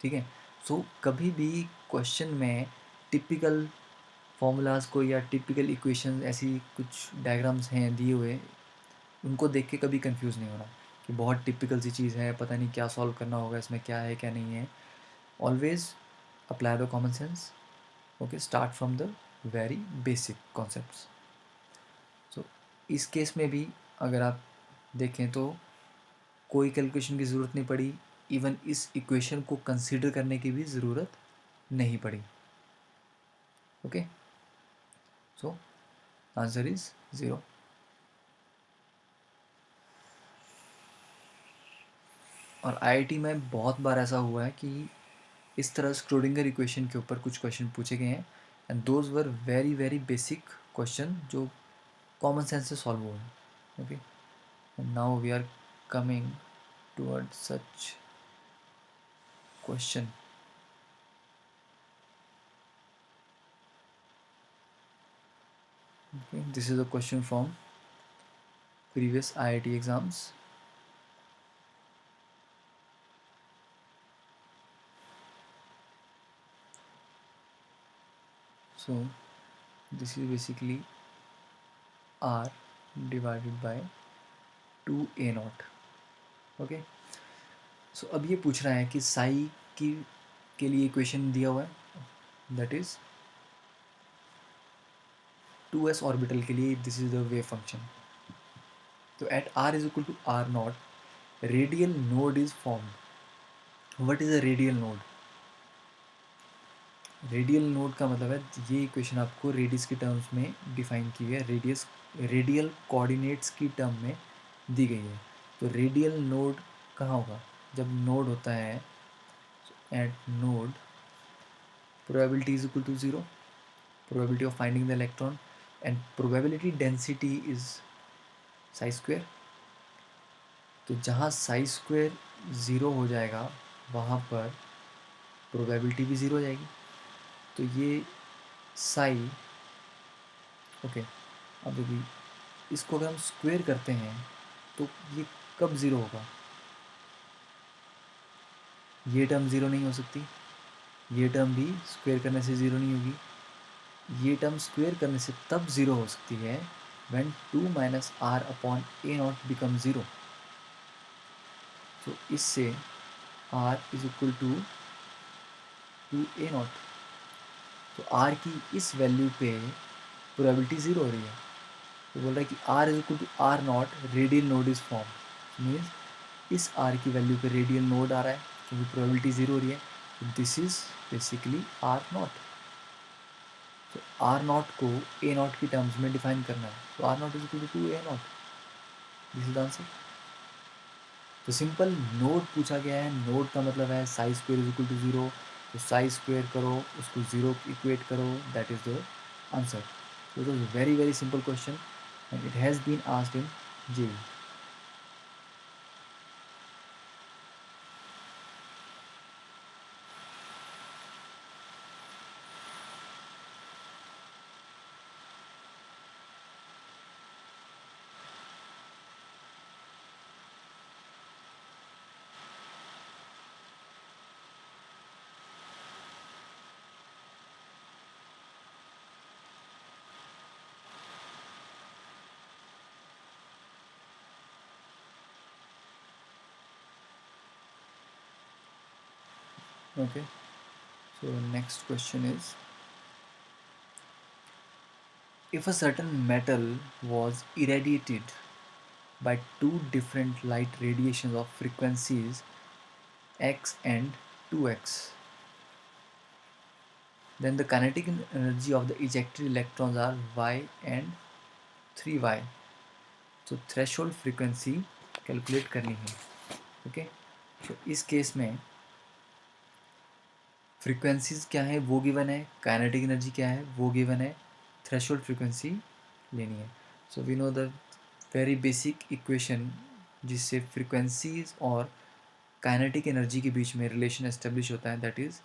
ठीक है, सो कभी भी क्वेश्चन में टिपिकल फॉर्मूलाज को या टिपिकल इक्वेशन ऐसी कुछ डायग्राम्स हैं दिए हुए, उनको देख के कभी कंफ्यूज नहीं होना कि बहुत टिपिकल सी चीज़ है, पता नहीं क्या सॉल्व करना होगा, इसमें क्या है क्या नहीं है. Always apply the common sense. Okay, start from the very basic concepts. So इस केस में भी अगर आप देखें तो कोई कैलकुलेशन की ज़रूरत नहीं पड़ी, इवन इस इक्वेशन को कंसीडर करने की भी ज़रूरत नहीं पड़ी. Okay, so answer is zero. और आईआईटी में बहुत बार ऐसा हुआ है कि इस तरह स्क्रोडिंगर इक्वेशन के ऊपर कुछ क्वेश्चन पूछे गए हैं and those were very very basic question जो कॉमन सेंस से सॉल्व हुए हैं. Okay, now we are coming towards such question. Okay, this is a question from previous IIT exams. So this is basically R divided by 2a naught. Okay, so अब ये पूछ रहा है कि साई की के लिए इक्वेशन दिया हुआ है, दैट इज 2s ऑर्बिटल के लिए this is the wave function. तो at r is equal to r naught radial node is formed. What is a radial node? Radial node का मतलब है ये इक्वेशन आपको रेडियस के टर्म्स में डिफाइन की है, रेडियल कोऑर्डिनेट्स की टर्म में दी गई है. तो रेडियल नोड कहाँ होगा? जब नोड होता है at node probability is equal to 0, probability of finding the electron, and probability density is psi square. तो जहाँ psi square 0 हो जाएगा वहाँ पर probability भी 0 हो जाएगी. तो ये psi, ओके, अब देखिए इसको अगर हम स्क्वेयर करते हैं तो ये कब 0 होगा? ये टर्म 0 नहीं हो सकती, ये टर्म भी स्क्वेयर करने से 0 नहीं होगी. ये टर्म स्क्वेयर करने से तब 0 हो सकती है when 2 minus r upon a naught becomes 0. तो इससे r is equal to 2a naught. तो r की इस वैल्यू पे प्रोबेबिलिटी 0 हो रही है. तो बोल रहा है कि r is equal to r naught radial node is form. Means इस r की वैल्यू पे रेडियल नोड आ रहा है क्योंकि प्रोबेबिलिटी 0 हो रही है. तो this is basically r naught. तो r नॉट को a नॉट की टर्म्स में डिफाइन करना है. तो r naught is equal to a naught. This is the answer. तो सिंपल नोड पूछा गया है. नोड का मतलब है Sai square is equal to 0. तो साई स्क्वेयर करो, उसको 0 इक्वेट करो, that is the answer. So it was a very very simple question and it has been asked in JEE. Okay, so next question is, if a certain metal was irradiated by two different light radiations of frequencies x and 2x, then the kinetic energy of the ejected electrons are y and 3y. तो थ्रेशोल्ड फ्रीक्वेंसी कैलकुलेट करनी है. ओके, तो इस केस में फ्रीक्वेंसीज क्या है वो गिवन है, काइनेटिक एनर्जी क्या है वो गिवन है, थ्रेशोल्ड फ्रीक्वेंसी लेनी है. So we know the very basic equation जिससे फ्रीक्वेंसीज और काइनेटिक एनर्जी के बीच में रिलेशन एस्टेब्लिश होता है, that is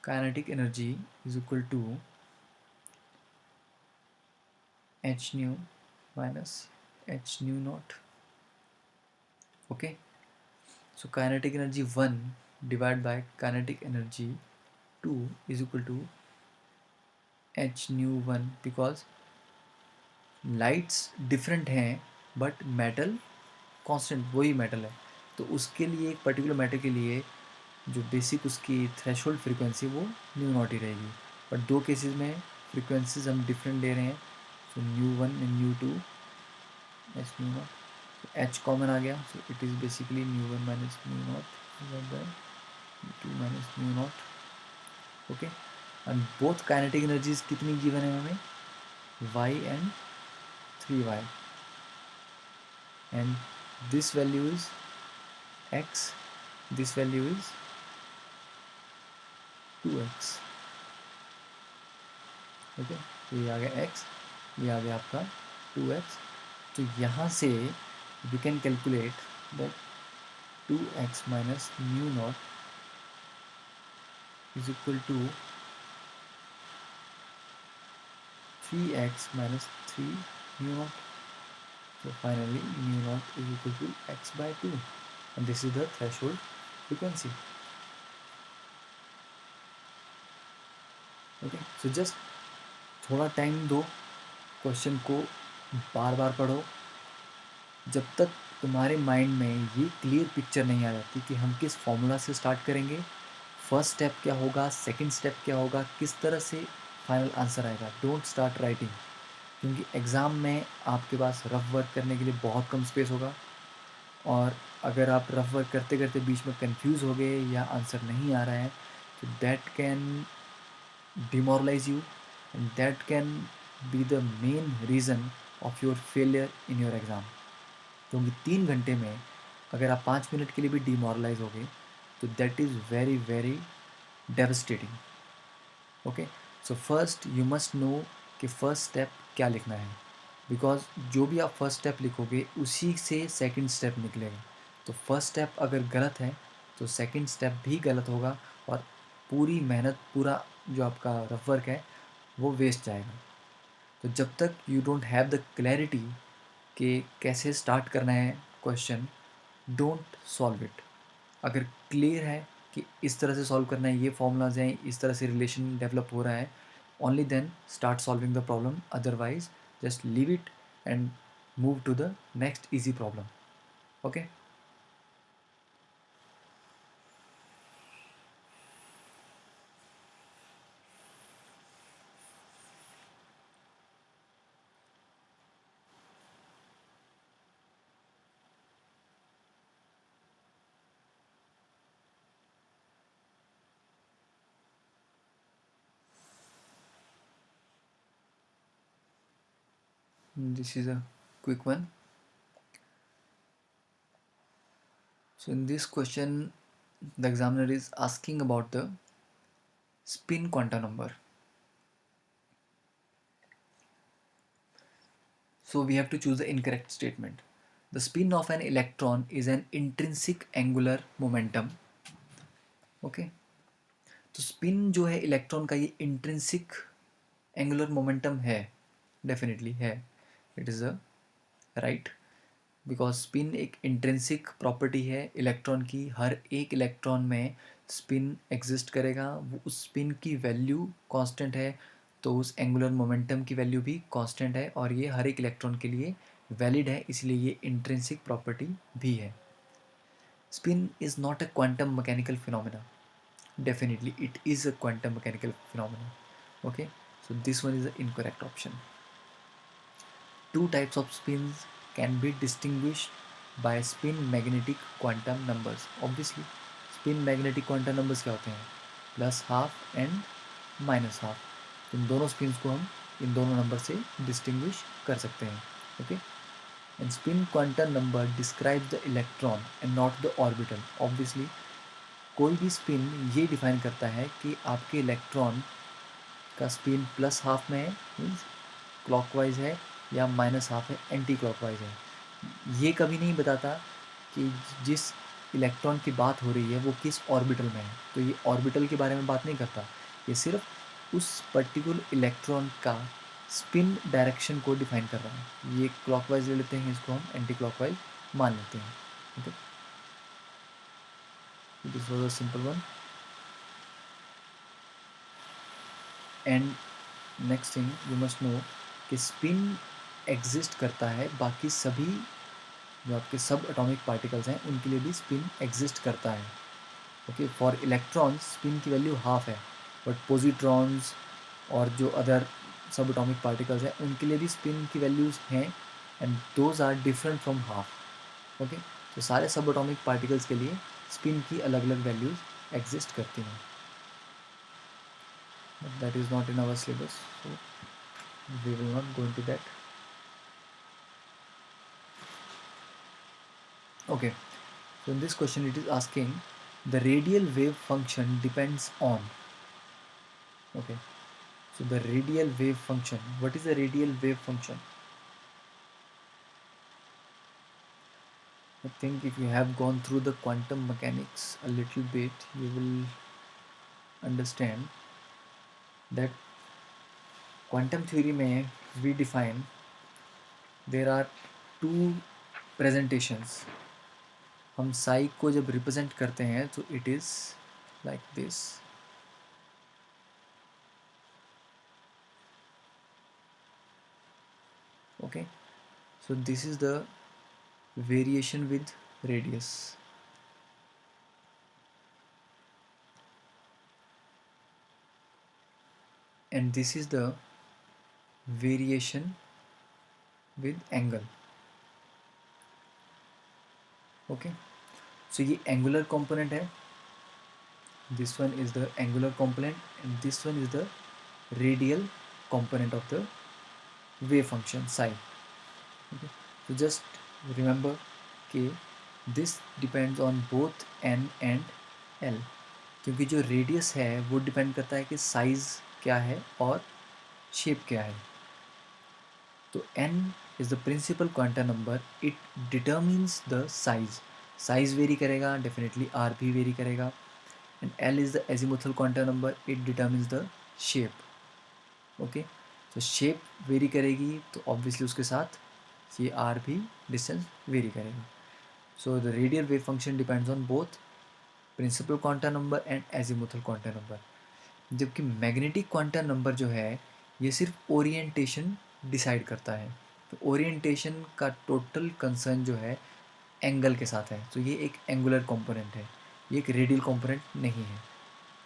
kinetic energy is equal to h nu minus h nu naught. Okay, so kinetic energy 1 divided by kinetic energy 2 is equal to h nu 1 because lights different हैं बट मेटल कांस्टेंट वही मेटल है. तो उसके लिए एक पर्टिकुलर मेटल के लिए जो बेसिक उसकी थ्रेशोल्ड फ्रीक्वेंसी वो न्यू नॉट ही रहेगी. बट दो केसेस में फ्रीक्वेंसीज हम डिफरेंट ले रहे हैं. So nu 1 and nu 2 H nu naught. H common आ गया. So it is basically nu 1 minus nu naught by 2 minus nu naught. Okay, and both kinetic energies कितनी गिवन है हमें? y and 3y, and this value is x, this value is 2x. Okay, तो ये आ गया x, ये आ गया आपका 2x. तो यहाँ से we can calculate that 2x minus mu naught is equal to 3x minus 3 mu naught. So finally mu naught is equal to x by 2, and this is the threshold frequency. Okay, so just थोड़ा टाइम दो, क्वेश्चन को बार बार पढ़ो जब तक तुम्हारे माइंड में ये क्लियर पिक्चर नहीं आ जाती कि हम किस फॉर्मूला से स्टार्ट करेंगे, फर्स्ट स्टेप क्या होगा, सेकंड स्टेप क्या होगा, किस तरह से फाइनल आंसर आएगा. डोंट स्टार्ट राइटिंग, क्योंकि एग्ज़ाम में आपके पास रफ वर्क करने के लिए बहुत कम स्पेस होगा. और अगर आप रफ वर्क करते करते बीच में कंफ्यूज हो गए या आंसर नहीं आ रहा है, तो that can demoralise you, and that can be the main reason of your failure in your exam. क्योंकि 3 घंटे में अगर आप 5 मिनट के लिए भी डिमोरलाइज हो गए, तो that is very very devastating. Okay, so first you must know कि फर्स्ट स्टेप क्या लिखना है, बिकॉज जो भी आप फर्स्ट स्टेप लिखोगे उसी से सेकंड स्टेप निकलेगा. तो फर्स्ट स्टेप अगर गलत है तो सेकंड स्टेप भी गलत होगा, और पूरी मेहनत, पूरा जो आपका रफ वर्क है वो वेस्ट जाएगा. तो जब तक you don't have the clarity कि कैसे स्टार्ट करना है क्वेश्चन, डोंट सॉल्व इट. अगर क्लियर है कि इस तरह से सॉल्व करना है, ये फॉर्मूलाज हैं, इस तरह से रिलेशन डेवलप हो रहा है, only then start solving the problem. Otherwise just leave it and move to the next easy problem. Okay, this is a quick one. So in this question, the examiner is asking about the spin quantum number. So we have to choose the incorrect statement. The spin of an electron is an intrinsic angular momentum. Okay, तो स्पिन जो है इलेक्ट्रॉन का, ये इंट्रिंसिक एंगुलर मोमेंटम है, डेफिनेटली है. It is a right, because spin एक इंट्रिंसिक प्रॉपर्टी है इलेक्ट्रॉन की. हर एक इलेक्ट्रॉन में स्पिन एग्जिस्ट करेगा, वो उस स्पिन की वैल्यू कांस्टेंट है, तो उस एंगुलर मोमेंटम की वैल्यू भी कांस्टेंट है, और ये हर एक इलेक्ट्रॉन के लिए वैलिड है, इसलिए ये इंट्रिंसिक प्रॉपर्टी भी है. Spin is not a quantum mechanical phenomena. Definitely, it is a quantum mechanical phenomenon. Okay, so this one is the incorrect option. Two types of spins can be distinguished by spin magnetic quantum numbers. Obviously, spin magnetic quantum numbers क्या होते हैं? Plus half and minus half. इन दोनों स्पिन्स को हम इन दोनों नंबर से डिस्टिंग्विश कर सकते हैं. Okay, and spin quantum number describe the electron and not the orbital. Obviously कोई भी स्पिन ये डिफाइन करता है कि आपके इलेक्ट्रॉन का स्पिन प्लस हाफ में है, मीन्स क्लॉकवाइज है, या माइनस हाफ है, एंटी क्लॉकवाइज है. ये कभी नहीं बताता कि जिस इलेक्ट्रॉन की बात हो रही है वो किस ऑर्बिटल में है. तो ये ऑर्बिटल के बारे में बात नहीं करता, ये सिर्फ उस पर्टिकुलर इलेक्ट्रॉन का स्पिन डायरेक्शन को डिफाइन कर रहा है. ये क्लॉकवाइज ले लेते हैं, इसको हम एंटी क्लॉकवाइज मान लेते हैं. Okay, this was a simple one. And next thing you must know कि स्पिन एग्जिस्ट करता है बाकी सभी जो आपके सब एटॉमिक पार्टिकल्स हैं उनके लिए भी स्पिन एग्जिस्ट करता है. ओके, फॉर इलेक्ट्रॉन्स स्पिन की वैल्यू हाफ है, बट पॉजिट्रॉन्स और जो अदर सब एटॉमिक पार्टिकल्स हैं उनके लिए भी स्पिन की वैल्यूज़ हैं, and those are different from half. Okay, तो सारे सब एटॉमिक पार्टिकल्स के लिए स्पिन की अलग अलग वैल्यूज़ एग्जिस्ट करती हैं. But that is not in our syllabus, so we will not go into that. Okay, so in this question it is asking the radial wave function depends on. Okay, so the radial wave function, what is the radial wave function? I think if you have gone through the quantum mechanics a little bit, you will understand that quantum theory में we define there are two presentations. हम psi को जब represent करते हैं तो it is like this. Okay, so this is the variation with radius. And this is the variation with angle. Okay, so ये angular component है, this one is the angular component, and this one is the radial component of the wave function psi. Okay, so just remember कि this depends on both n and l, क्योंकि जो रेडियस है वो डिपेंड करता है कि साइज़ क्या है और शेप क्या है. तो n is the principal quantum number, it determines the size vary करेगा, डेफिनेटली r भी वेरी करेगा. And l is the azimuthal quantum number, it determines the shape. Okay, तो शेप वेरी करेगी तो ऑब्वियसली उसके साथ ये r भी डिस्टेंस वेरी करेगा. So the radial wave function depends on both principal quantum number and azimuthal quantum number. जबकि मैग्नेटिक क्वांटम नंबर जो है ये सिर्फ ओरिएंटेशन डिसाइड करता है. तो ओरिएंटेशन का टोटल कंसर्न जो है एंगल के साथ है. तो ये एक एंगुलर कंपोनेंट है, ये एक रेडियल कंपोनेंट नहीं है.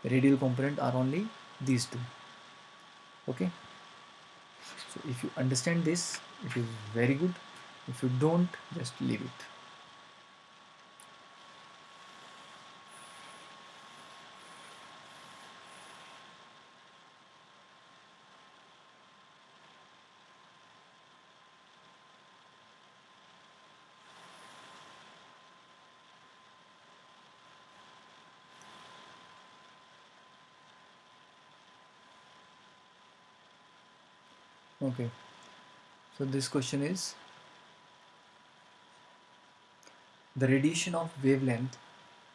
Radial component are only these two. Okay, so if you understand this it is very good. If you don't, just leave it. Okay, so this question is, the radiation of wavelength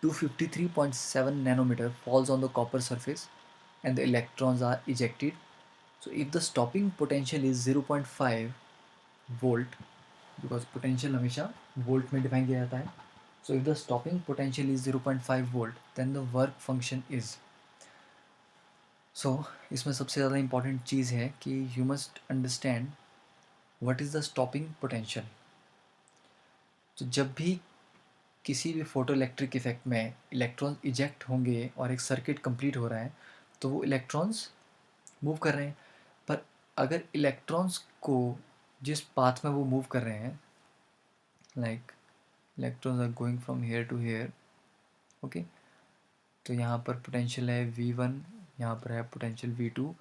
253.7 nanometer falls on the copper surface and the electrons are ejected. So if the stopping potential is 0.5 volt, because potential हमेशा volt में define किया जाता है. So if the stopping potential is 0.5 volt, then the work function is. So इसमें सबसे ज़्यादा important चीज़ है कि you must understand what is the stopping potential. तो जब भी किसी भी फोटो इलेक्ट्रिक इफेक्ट में इलेक्ट्रॉन इजेक्ट होंगे और एक सर्किट कंप्लीट हो रहा है तो वो इलेक्ट्रॉन्स मूव कर रहे हैं. पर अगर इलेक्ट्रॉन्स को जिस पाथ में वो मूव कर रहे हैं, like electrons are going from here to here. Okay, तो यहाँ पर पोटेंशियल है V1, यहाँ पर है पोटेंशियल V2.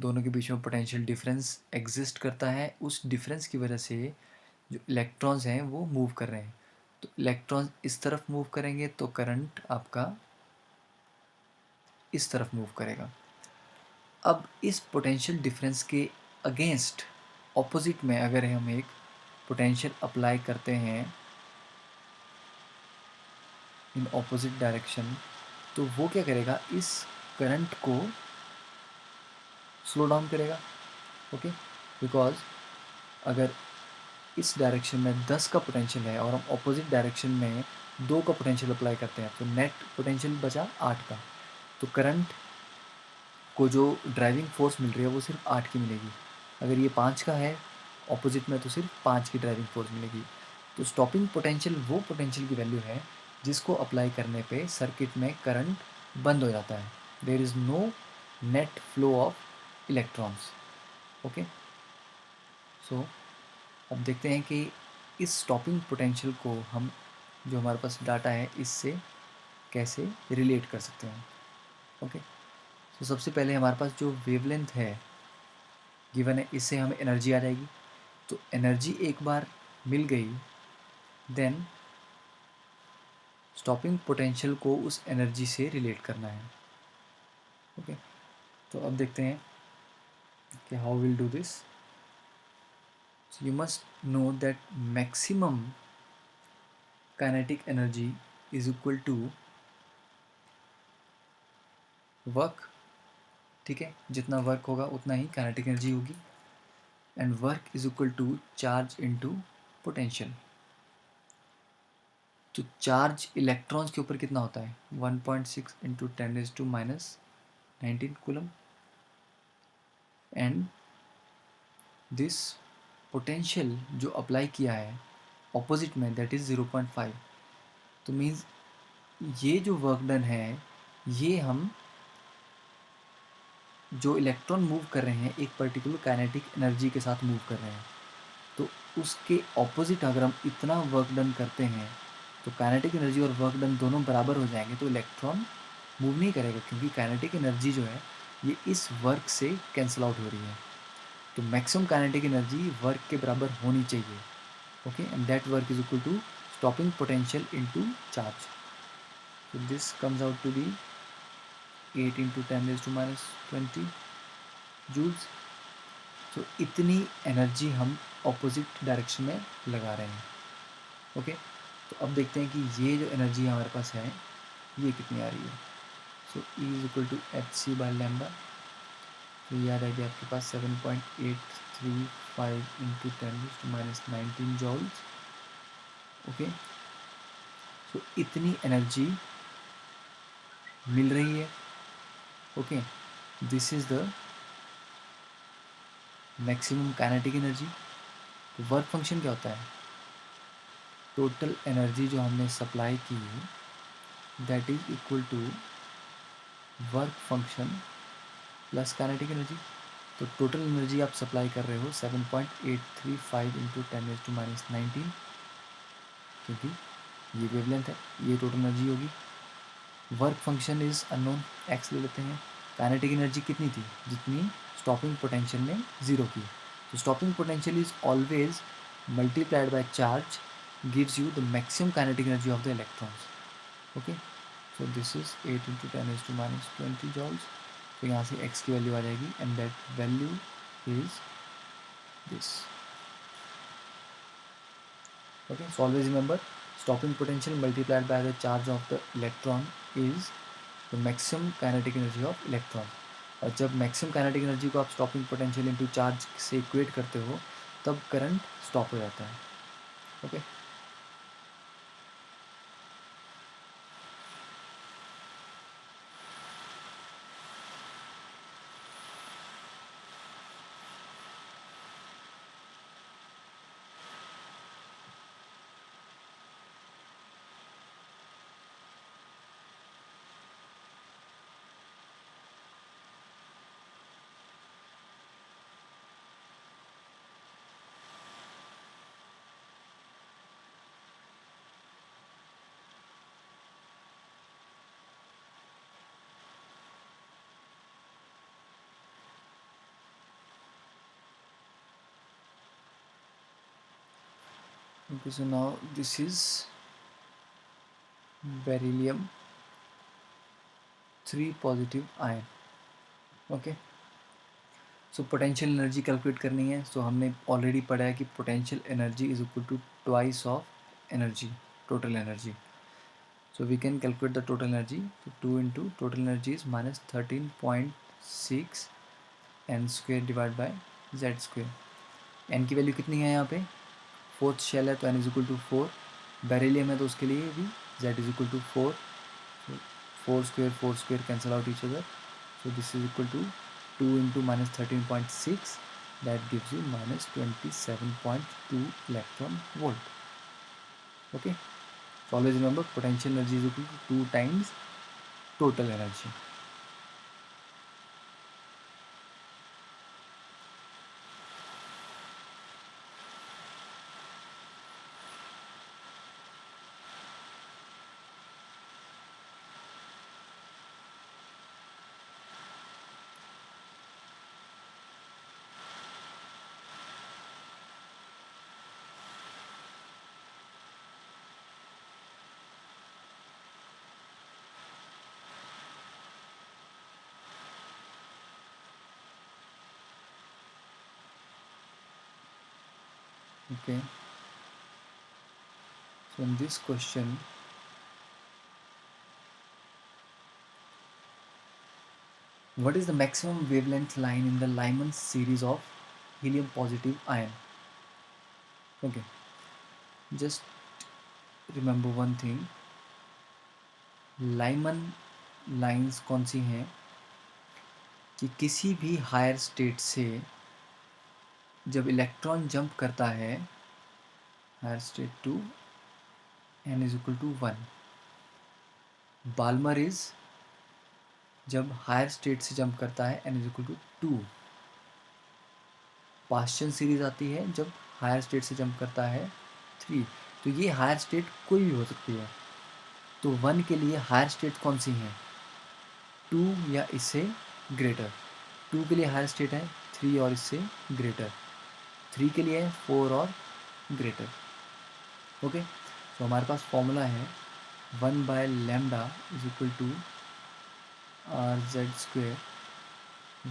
दोनों के बीच में पोटेंशियल डिफरेंस एग्जिस्ट करता है. उस डिफरेंस की वजह से जो इलेक्ट्रॉन्स हैं वो मूव कर रहे हैं. तो इलेक्ट्रॉन इस तरफ मूव करेंगे तो करंट आपका इस तरफ मूव करेगा. अब इस पोटेंशियल डिफरेंस के अगेंस्ट ऑपोजिट में अगर हम एक पोटेंशियल अप्लाई करते हैं इन ऑपोजिट डायरेक्शन, तो वो क्या करेगा, इस करंट को स्लो डाउन करेगा. ओके, बिकॉज अगर इस डायरेक्शन में 10 का पोटेंशियल है और हम ऑपोजिट डायरेक्शन में 2 का पोटेंशियल अप्लाई करते हैं तो नेट पोटेंशियल बचा 8 का. तो करंट को जो ड्राइविंग फोर्स मिल रही है वो सिर्फ 8 की मिलेगी. अगर ये 5 का है ऑपोजिट में तो सिर्फ 5 की ड्राइविंग फोर्स मिलेगी. तो स्टॉपिंग पोटेंशियल वो पोटेंशियल की वैल्यू है जिसको अप्लाई करने पे सर्किट में करंट बंद हो जाता है. There is no net flow of electrons. Okay, so अब देखते हैं कि इस स्टॉपिंग पोटेंशियल को हम जो हमारे पास डाटा है इससे कैसे रिलेट कर सकते हैं. ओके, तो सबसे पहले हमारे पास जो वेवलेंथ है गिवन है, इससे हमें एनर्जी आ जाएगी. तो एनर्जी एक बार मिल गई, देन स्टॉपिंग पोटेंशियल को उस एनर्जी से रिलेट करना है. ओके, तो अब देखते हैं कि how will do this. So you must know that maximum kinetic energy is equal to work, ठीक है, जितना वर्क होगा उतना ही काइनेटिक एनर्जी होगी, and work is equal to charge into potential. तो चार्ज इलेक्ट्रॉन्स के ऊपर कितना होता है, 1.6 into 10⁻⁹ coulomb, and this potential जो अप्लाई किया है ऑपोजिट में, दैट इज़ 0.5। तो मीन्स ये जो वर्क डन है, ये हम जो इलेक्ट्रॉन मूव कर रहे हैं एक पर्टिकुलर काइनेटिक एनर्जी के साथ मूव कर रहे हैं, तो उसके ऑपोजिट अगर हम इतना वर्क डन करते हैं तो काइनेटिक एनर्जी और वर्क डन दोनों बराबर हो जाएंगे, तो इलेक्ट्रॉन मूव नहीं करेगा, क्योंकि काइनेटिक एनर्जी जो है ये इस वर्क से कैंसिल आउट हो रही है। तो मैक्सिमम काइनेटिक एनर्जी वर्क के बराबर होनी चाहिए, okay, and that work is equal to stopping potential into charge. So this comes out to be 8 into 10⁻20 joules। तो इतनी एनर्जी हम ऑपोजिट डायरेक्शन में लगा रहे हैं, ओके। तो अब देखते हैं कि ये जो एनर्जी हमारे पास है ये कितनी आ रही है। So E is equal to hc/λ। तो ये आ जाएगी आपके पास 7.835 इंटू 10⁻19 जॉल्स, ओके। तो इतनी एनर्जी मिल रही है, okay. This is the maximum kinetic energy. तो वर्क फंक्शन क्या होता है, टोटल एनर्जी जो हमने सप्लाई की that is equal to work function plus kinetic energy. तो टोटल एनर्जी आप सप्लाई कर रहे हो 7.835 इंटू 10⁻19, क्योंकि ये वेवलेंथ है, ये टोटल एनर्जी होगी। Work function is unknown, x ले लेते हैं। काइनेटिक एनर्जी कितनी थी, जितनी स्टॉपिंग पोटेंशियल ने ज़ीरो की। तो stopping potential is always multiplied by charge gives you the maximum kinetic energy of the electrons, okay। so this is 8 into 10⁻⁻20 joules। तो यहाँ से x की वैल्यू आ जाएगी, and that value is this, okay। so always remember stopping potential multiplied by the charge of the electron is the maximum kinetic energy of electron। और जब मैक्सिमम काइनेटिक एनर्जी को आप स्टॉपिंग पोटेंशियल इनटू चार्ज से इक्वेट करते हो तब करंट स्टॉप हो जाता है, okay. Okay, so now this is beryllium 3 positive ion, okay। So potential energy calculate करनी है। सो हमने ऑलरेडी पढ़ा है कि potential energy is equal to twice of energy, total energy. So we can calculate the total energy. तो 2 into total energy is -13.6 n square divide by z square. N की वैल्यू कितनी है यहाँ पे, फोर्थ शेल है तो n is equal to 4। Beryllium है तो उसके लिए भी z is equal to 4। 4 square cancel out each other. So this is equal to 2 into -13.6, that gives you -27.2 electron volt, okay। So always remember potential energy is equal to 2 times total energy। Okay, So in this question, what is the maximum wavelength line in the Lyman series of helium positive ion? Okay, just remember one thing. Lyman lines कौन सी हैं कि किसी भी हायर स्टेट से जब इलेक्ट्रॉन जंप करता है higher state to n is equal to 1, Balmer is जब हायर स्टेट से जंप करता है n is equal to 2, Paschen series आती है जब हायर स्टेट से जंप करता है 3। तो ये हायर स्टेट कोई भी हो सकती है। तो 1 के लिए हायर स्टेट कौन सी है? 2 या इससे ग्रेटर। 2 के लिए हायर स्टेट है 3 और इससे ग्रेटर। 3 के लिए है 4 और ग्रेटर। ओके, तो हमारे पास फॉर्मूला है 1/λ is equal to RZ²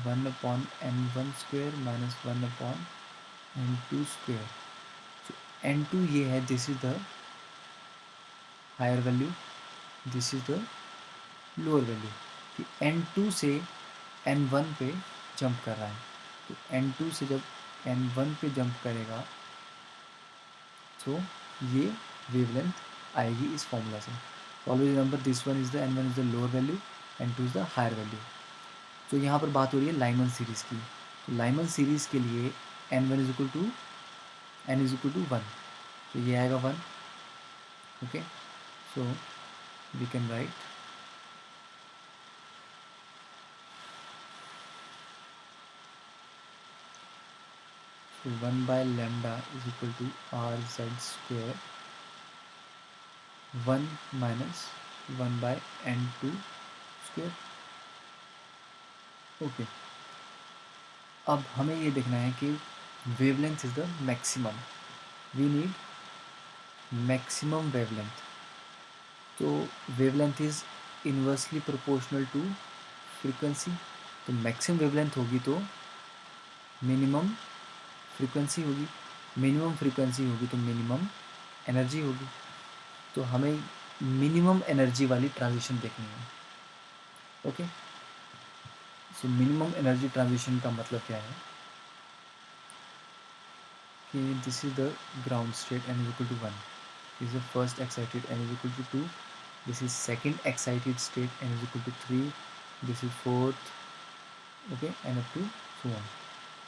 1/n1² minus 1/n2²। तो n2 ये है, this is the higher value, this is the lower value. कि n2 से n1 पे जंप कर रहा है। तो n2 से जब n1 पे जंप करेगा तो ये वेवलेंथ आएगी इस फॉर्मूला से। Always remember this one is the n1 is the lower value, n2 is the higher value. तो यहाँ पर बात हो रही है लाइमन सीरीज़ की। तो लाइमन सीरीज़ के लिए n1 is equal to n is equal to 1, तो ये आएगा 1। Okay, so we can write So 1/λ is equal to RZ², 1 minus 1/n2²। Okay, अब हमें ये देखना है कि wavelength is the maximum, we need maximum wavelength. तो wavelength is inversely proportional to frequency. तो मैक्सिमम वेवलेंथ होगी तो मिनिमम फ्रीक्वेंसी होगी, मिनिमम फ्रीक्वेंसी होगी तो मिनिमम एनर्जी होगी। तो हमें मिनिमम एनर्जी वाली ट्रांजिशन देखनी है। Okay, so minimum energy transition का मतलब क्या है कि this is the ground state n is equal to 1, this is first excited n is equal to 2, this is second excited state n is equal to 3, this is fourth, okay, and up to so on.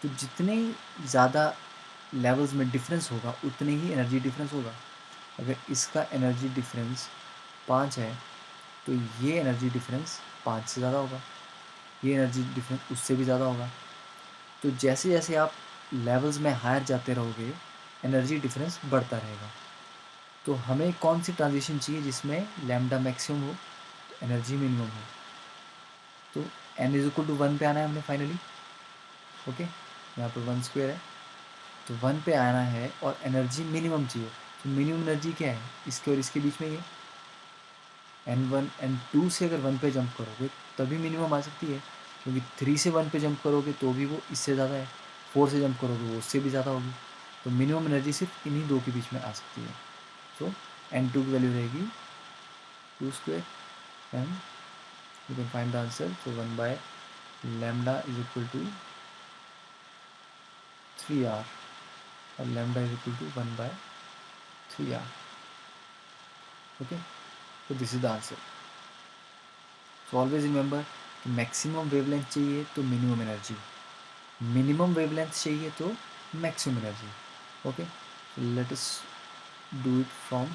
तो जितने ज़्यादा लेवल्स में डिफरेंस होगा उतने ही एनर्जी डिफरेंस होगा। अगर इसका एनर्जी डिफरेंस 5 है तो ये एनर्जी डिफरेंस 5 से ज़्यादा होगा, ये एनर्जी डिफरेंस उससे भी ज़्यादा होगा। तो जैसे जैसे आप लेवल्स में हायर जाते रहोगे एनर्जी डिफरेंस बढ़ता रहेगा। तो हमें कौन सी ट्रांजिशन चाहिए जिसमें लैम्डा मैक्सिमम हो तो एनर्जी मिनिमम हो। तो n इज इक्वल टू 1 पे आना है हमने फाइनली। ओके, यहाँ पर 1² है तो 1 पे आना है और एनर्जी मिनिमम चाहिए। तो मिनिमम एनर्जी क्या है, इसके और इसके बीच में ये n1 n2 से अगर 1 पे जंप करोगे तभी मिनिमम आ सकती है, क्योंकि 3 से 1 पे जंप करोगे तो भी वो इससे ज़्यादा है, 4 से जंप करोगे वो उससे भी ज़्यादा होगी। तो मिनिमम एनर्जी सिर्फ इन्हीं दो के बीच में आ सकती है। तो n2 की वैल्यू रहेगी 2² and you can find the answer. तो 1/λ इज इक्वल टू 3r और lambda is equal to 1/3r। Okay, तो this is the answer. So always remember, maximum wavelength चाहिए तो मिनिमम एनर्जी, मिनिमम वेवलेंथ चाहिए तो maximum energy. Okay, let us do it from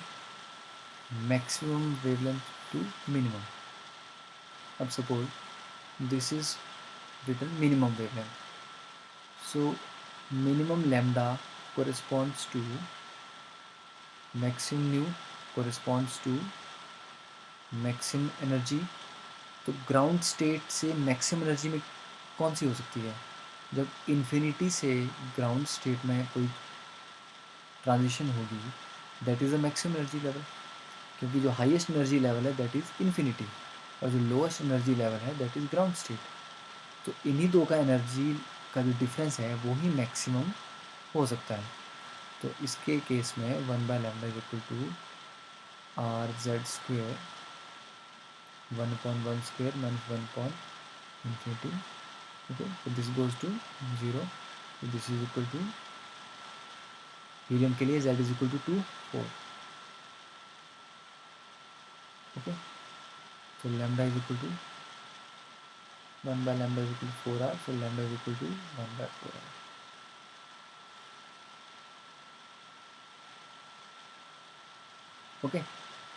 maximum wavelength to minimum. अब suppose this is written minimum wavelength, so minimum lambda corresponds to maximum nu corresponds to maximum energy। तो ग्राउंड स्टेट से मैक्सिमम एनर्जी में कौन सी हो सकती है, जब इन्फिनिटी से ग्राउंड स्टेट में कोई ट्रांजिशन होगी that is the maximum energy level, क्योंकि जो हाईएस्ट एनर्जी लेवल है दैट इज़ इन्फिनिटी और जो लोएस्ट एनर्जी लेवल है दैट इज़ ग्राउंड स्टेट। तो इन्हीं दो का एनर्जी का जो डिफरेंस है वो ही मैक्सिमम हो सकता है। तो इसके केस में 1/λ is equal to R Z square 1/1 square minus 1 upon infinity. Okay, so this goes to 0. So this is equal to helium के लिए z is equal to 2 4. Okay, so lambda is equal to 1 by lambda is equal to 4r. So lambda is equal to 1 by 4r. Okay,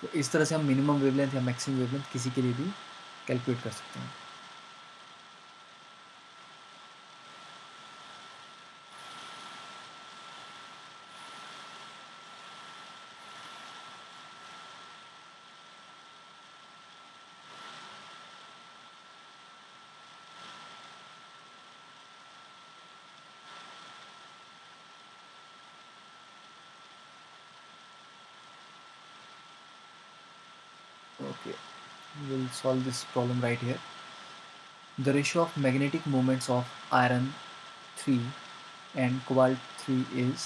तो इस तरह से हम मिनिमम वेवलेंथ या मैक्सिमम वेवलेंथ किसी के लिए भी कैलकुलेट कर सकते हैं. Okay, we'll solve this problem right here. The ratio of magnetic moments of iron 3 and cobalt 3 is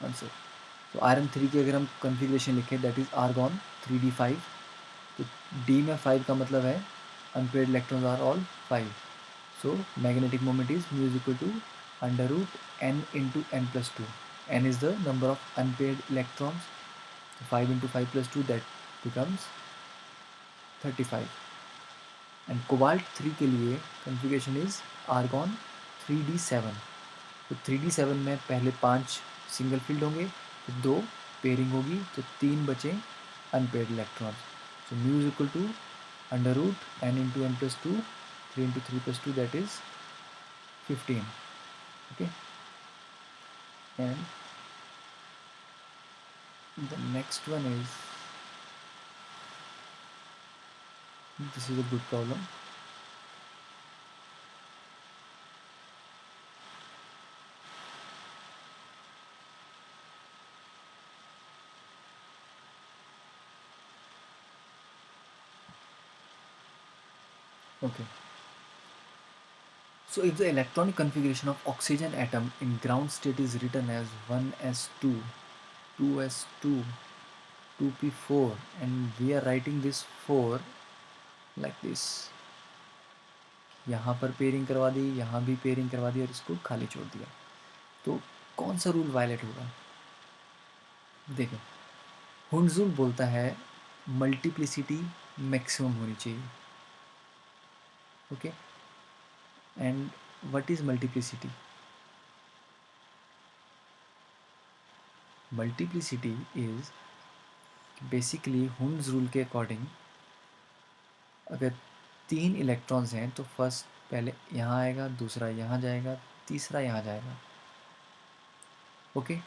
answer. तो आयरन 3 की अगर हम कन्फिग्रेशन लिखें दैट इज़ आर्गॉन 3d5. तो डी में 5 का मतलब है unpaired electrons are all 5. So magnetic moment is mu is equal to under root n into n+2. n is the number of unpaired electrons. 5 into 5+2 that becomes 35. And cobalt 3 के लिए कन्फिग्रेशन इज आर्गॉन 3d7. तो 3d7 में पहले 5 सिंगल फील्ड होंगे, तो 2 पेयरिंग होगी, तो 3 बचे unpaired electrons. So mu is equal to under root n into n+2. 3 into 3+2 that is 15. Okay, and the next one is this is a good problem. Okay. So if the electronic configuration of oxygen atom in ground state is written as 1s2, 2s2, 2p4, and we are writing this 4 like this. यहाँ पर पेयरिंग करवा दी, यहाँ भी पेयरिंग करवा दी और इसको खाली छोड़ दिया. तो कौन सा रूल वायलेट होगा? देखें, हुंड्स रूल बोलता है मल्टीप्लिसिटी मैक्सिमम होनी चाहिए. Okay, and what is multiplicity? Multiplicity is basically Hund's rule के अकॉर्डिंग अगर 3 इलेक्ट्रॉन्स हैं तो फर्स्ट पहले यहाँ आएगा, दूसरा यहाँ जाएगा, तीसरा यहाँ जाएगा. ओके,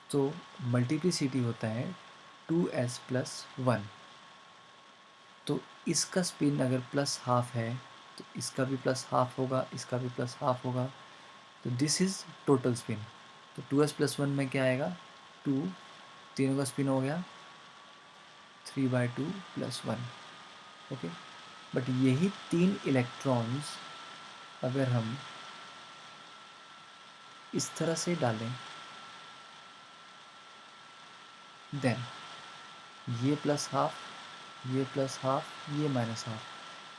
तो मल्टीप्लिसिटी होता है 2s+1. तो इसका स्पिन अगर +½ है तो इसका भी +½ होगा, इसका भी +½ होगा. तो दिस इज़ टोटल स्पिन. तो 2s+1 में क्या आएगा? 2, तीनों का स्पिन हो गया 3/2+1. ओके, बट यही 3 इलेक्ट्रॉन्स अगर हम इस तरह से डालें देन ये +½ ये +½ ये -½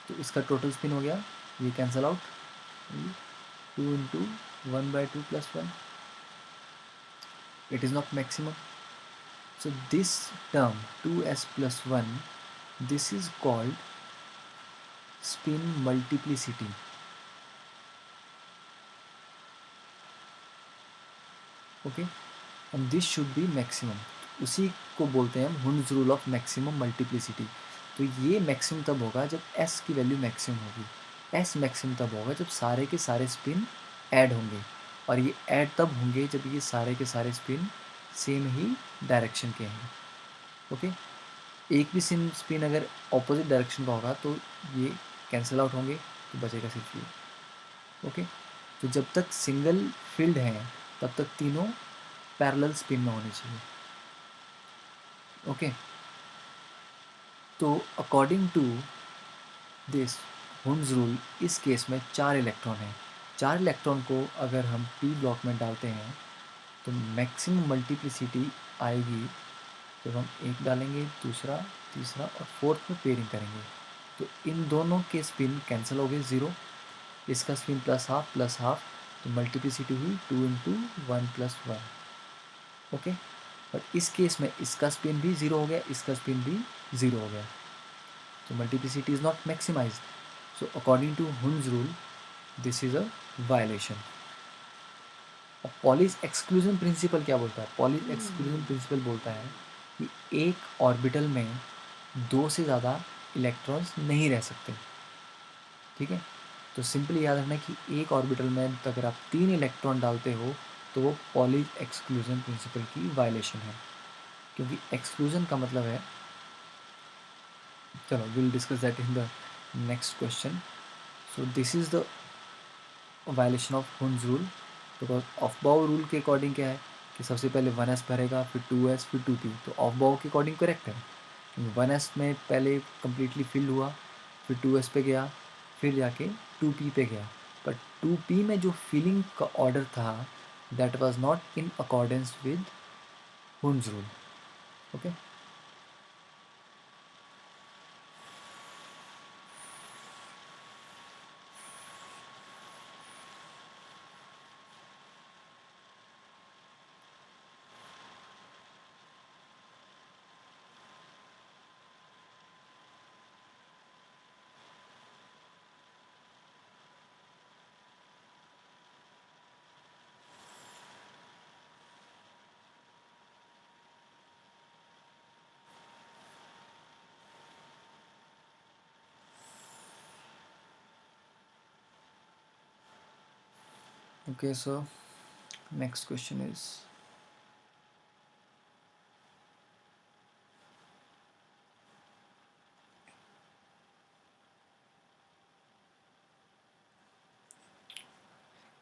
तो इसका टोटल स्पिन हो गया, ये cancel out. 2 into 1/2+1. It is not maximum. So this term 2s+1, this is called spin multiplicity. Okay, and this should be maximum. उसी को बोलते हैं हम Hund's rule of maximum multiplicity. तो ये मैक्सिमम तब होगा जब s की वैल्यू मैक्सिमम होगी. s मैक्सिमम तब होगा जब सारे के सारे स्पिन ऐड होंगे, और ये ऐड तब होंगे जब ये सारे के सारे स्पिन सेम ही डायरेक्शन के हैं. ओके, एक भी स्पिन अगर ऑपोजिट डायरेक्शन का होगा तो ये कैंसिल आउट होंगे, तो बचेगा सिर्फ ये. ओके, तो जब तक सिंगल फील्ड है तब तक तीनों पैरेलल स्पिन में होनी चाहिए. ओके, तो according to this Hund's rule इस केस में 4 इलेक्ट्रॉन हैं. 4 इलेक्ट्रॉन को अगर हम p ब्लॉक में डालते हैं तो मैक्सिमम मल्टीप्लिसिटी आएगी जब हम एक डालेंगे, दूसरा, तीसरा और फोर्थ में पेयरिंग करेंगे तो इन दोनों के स्पिन कैंसिल हो गए, ज़ीरो। इसका स्पिन प्लस हाफ, तो मल्टीप्लिसिटी हुई 2 × 1 + 1। ओके, बट इस केस में इसका स्पिन भी ज़ीरो हो गया, इसका स्पिन भी ज़ीरो हो गया, तो multiplicity is not maximized. So according to Hund's rule this is a violation. अब पॉलीज एक्सक्लूजन प्रिंसिपल क्या बोलता है? पॉलीज एक्सक्लूजन प्रिंसिपल बोलता है कि एक ऑर्बिटल में दो से ज़्यादा इलेक्ट्रॉन्स नहीं रह सकते। ठीक है, तो सिंपली याद रखना कि एक ऑर्बिटल में अगर आप 3 इलेक्ट्रॉन डालते हो तो वो पॉलीज एक्सक्लूजन प्रिंसिपल की वायलेशन है, क्योंकि एक्सक्लूजन का मतलब है, चलो will discuss that in the next question. So this is the violation of Hund's rule, because of बाउ रूल के अकॉर्डिंग क्या है कि सबसे पहले 1s भरेगा, फिर 2s, फिर 2p, तो ऑफ बाउ के अकॉर्डिंग करेक्ट है। 1s में पहले कम्प्लीटली फिल हुआ, फिर 2s पे गया, फिर जाके 2p पे गया, बट 2p में जो फिलिंग का ऑर्डर था that was not in accordance with Hund's rule. Okay, okay, so next question is,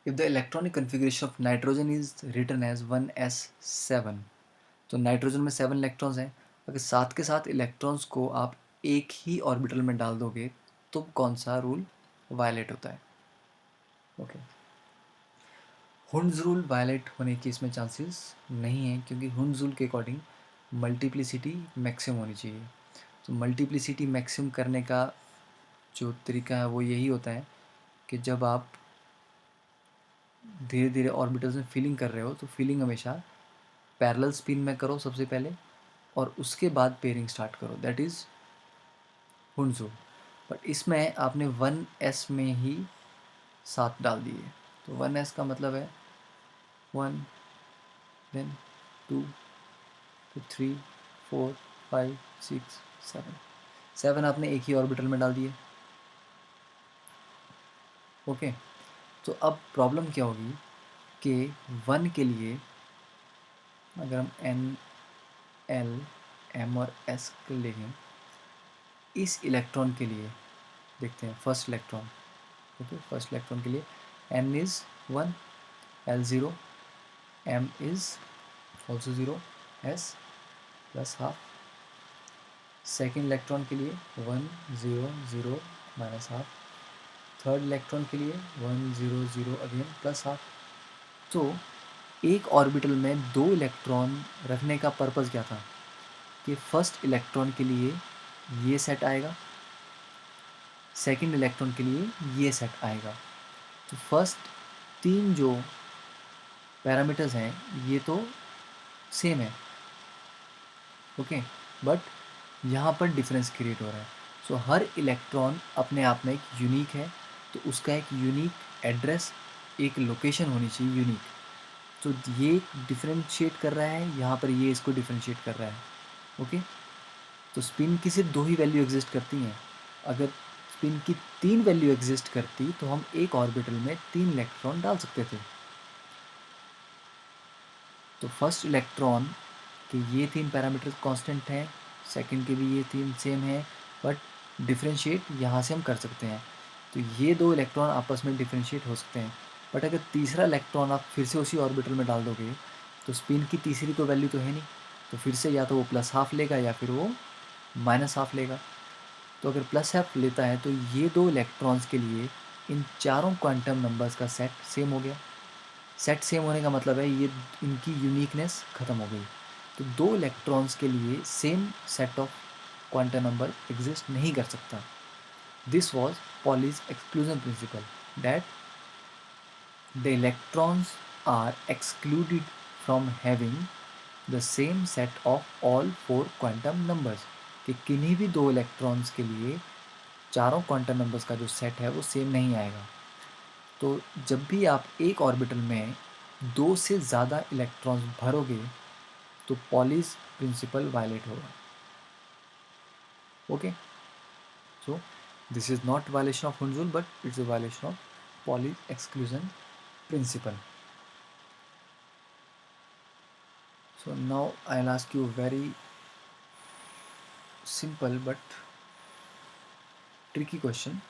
if the electronic configuration of nitrogen is written as 1s7, तो नाइट्रोजन में 7 इलेक्ट्रॉन्स हैं, अगर साथ के साथ इलेक्ट्रॉन्स को आप एक ही ऑर्बिटल में डाल दोगे तो कौन सा रूल वायलेट होता है? ओके, हुन्स रूल वायलेट होने की इसमें चांसेस नहीं है, क्योंकि हुन्स रूल के अकॉर्डिंग मल्टीप्लिसिटी मैक्सिमम होनी चाहिए। तो मल्टीप्लिसिटी मैक्सिमम करने का जो तरीका है वो यही होता है कि जब आप धीरे धीरे ऑर्बिटल्स में फिलिंग कर रहे हो तो फिलिंग हमेशा पैरेलल स्पिन में करो सबसे पहले, और उसके बाद पेयरिंग स्टार्ट करो, that is Hund's rule. But इसमें आपने 1s में ही 7 डाल दिए, तो 1s का मतलब है 1, देन 2, फिर 3, 4, 5, 6, 7, 7 आपने एक ही ऑर्बिटल में डाल दिए। ओके, तो अब प्रॉब्लम क्या होगी कि 1 के लिए अगर हम n, l, m और s के लेंगे, इस इलेक्ट्रॉन के लिए देखते हैं first electron. Okay, first electron के लिए n is 1, l 0, m is also 0, s plus half. Second electron के लिए 1, 0, 0 माइनस हाफ। थर्ड इलेक्ट्रॉन के लिए 1, 0, 0 अगेन प्लस हाफ। तो एक ऑर्बिटल में दो इलेक्ट्रॉन रखने का पर्पज़ क्या था कि फर्स्ट इलेक्ट्रॉन के लिए ये सेट आएगा, सेकंड इलेक्ट्रॉन के लिए ये सेट आएगा। तो फर्स्ट 3 जो पैरामीटर्स हैं ये तो सेम है, ओके, बट यहाँ पर डिफरेंस क्रिएट हो रहा है। सो हर इलेक्ट्रॉन अपने आप में एक यूनिक है, तो उसका एक यूनिक एड्रेस, एक लोकेशन होनी चाहिए यूनिक। तो ये डिफरेंशिएट कर रहा है, यहाँ पर ये इसको डिफरेंशिएट कर रहा है। ओके, तो स्पिन की सिर्फ 2 ही वैल्यू एग्जिस्ट करती हैं। अगर स्पिन की 3 वैल्यू एग्जिस्ट करती तो हम एक ऑर्बिटल में 3 इलेक्ट्रॉन डाल सकते थे। तो फर्स्ट इलेक्ट्रॉन के ये 3 पैरामीटर कांस्टेंट हैं, सेकंड के भी ये 3 सेम है, बट डिफरेंशिएट यहाँ से हम कर सकते हैं। तो ये 2 इलेक्ट्रॉन आपस में डिफरेंशिएट हो सकते हैं। बट अगर तीसरा इलेक्ट्रॉन आप फिर से उसी ऑर्बिटल में डाल दोगे तो स्पिन की तीसरी कोई वैल्यू तो है नहीं, तो फिर से या तो वो प्लस हाफ लेगा या फिर वो माइनस हाफ लेगा। तो अगर प्लस हाफ लेता है तो ये 2 इलेक्ट्रॉन्स के लिए इन चारों क्वांटम नंबर्स का सेट सेम हो गया। सेट सेम होने का मतलब है ये इनकी यूनिकनेस ख़त्म हो गई। तो दो इलेक्ट्रॉन्स के लिए same set of quantum number exist नहीं कर सकता. This was Pauli's exclusion principal, that the electrons are excluded from having the same set of all four quantum numbers. कि किन्हीं भी दो इलेक्ट्रॉन्स के लिए चारों क्वांटम नंबर्स का जो सेट है वो सेम नहीं आएगा. तो जब भी आप एक ऑर्बिटल में दो से ज़्यादा इलेक्ट्रॉन्स भरोगे तो पॉलीज प्रिंसिपल वायलेट होगा. Okay, so this is not violation of हुंस rule but it's a violation of Pauli's exclusion principle. So now I'll ask you a very simple but tricky question.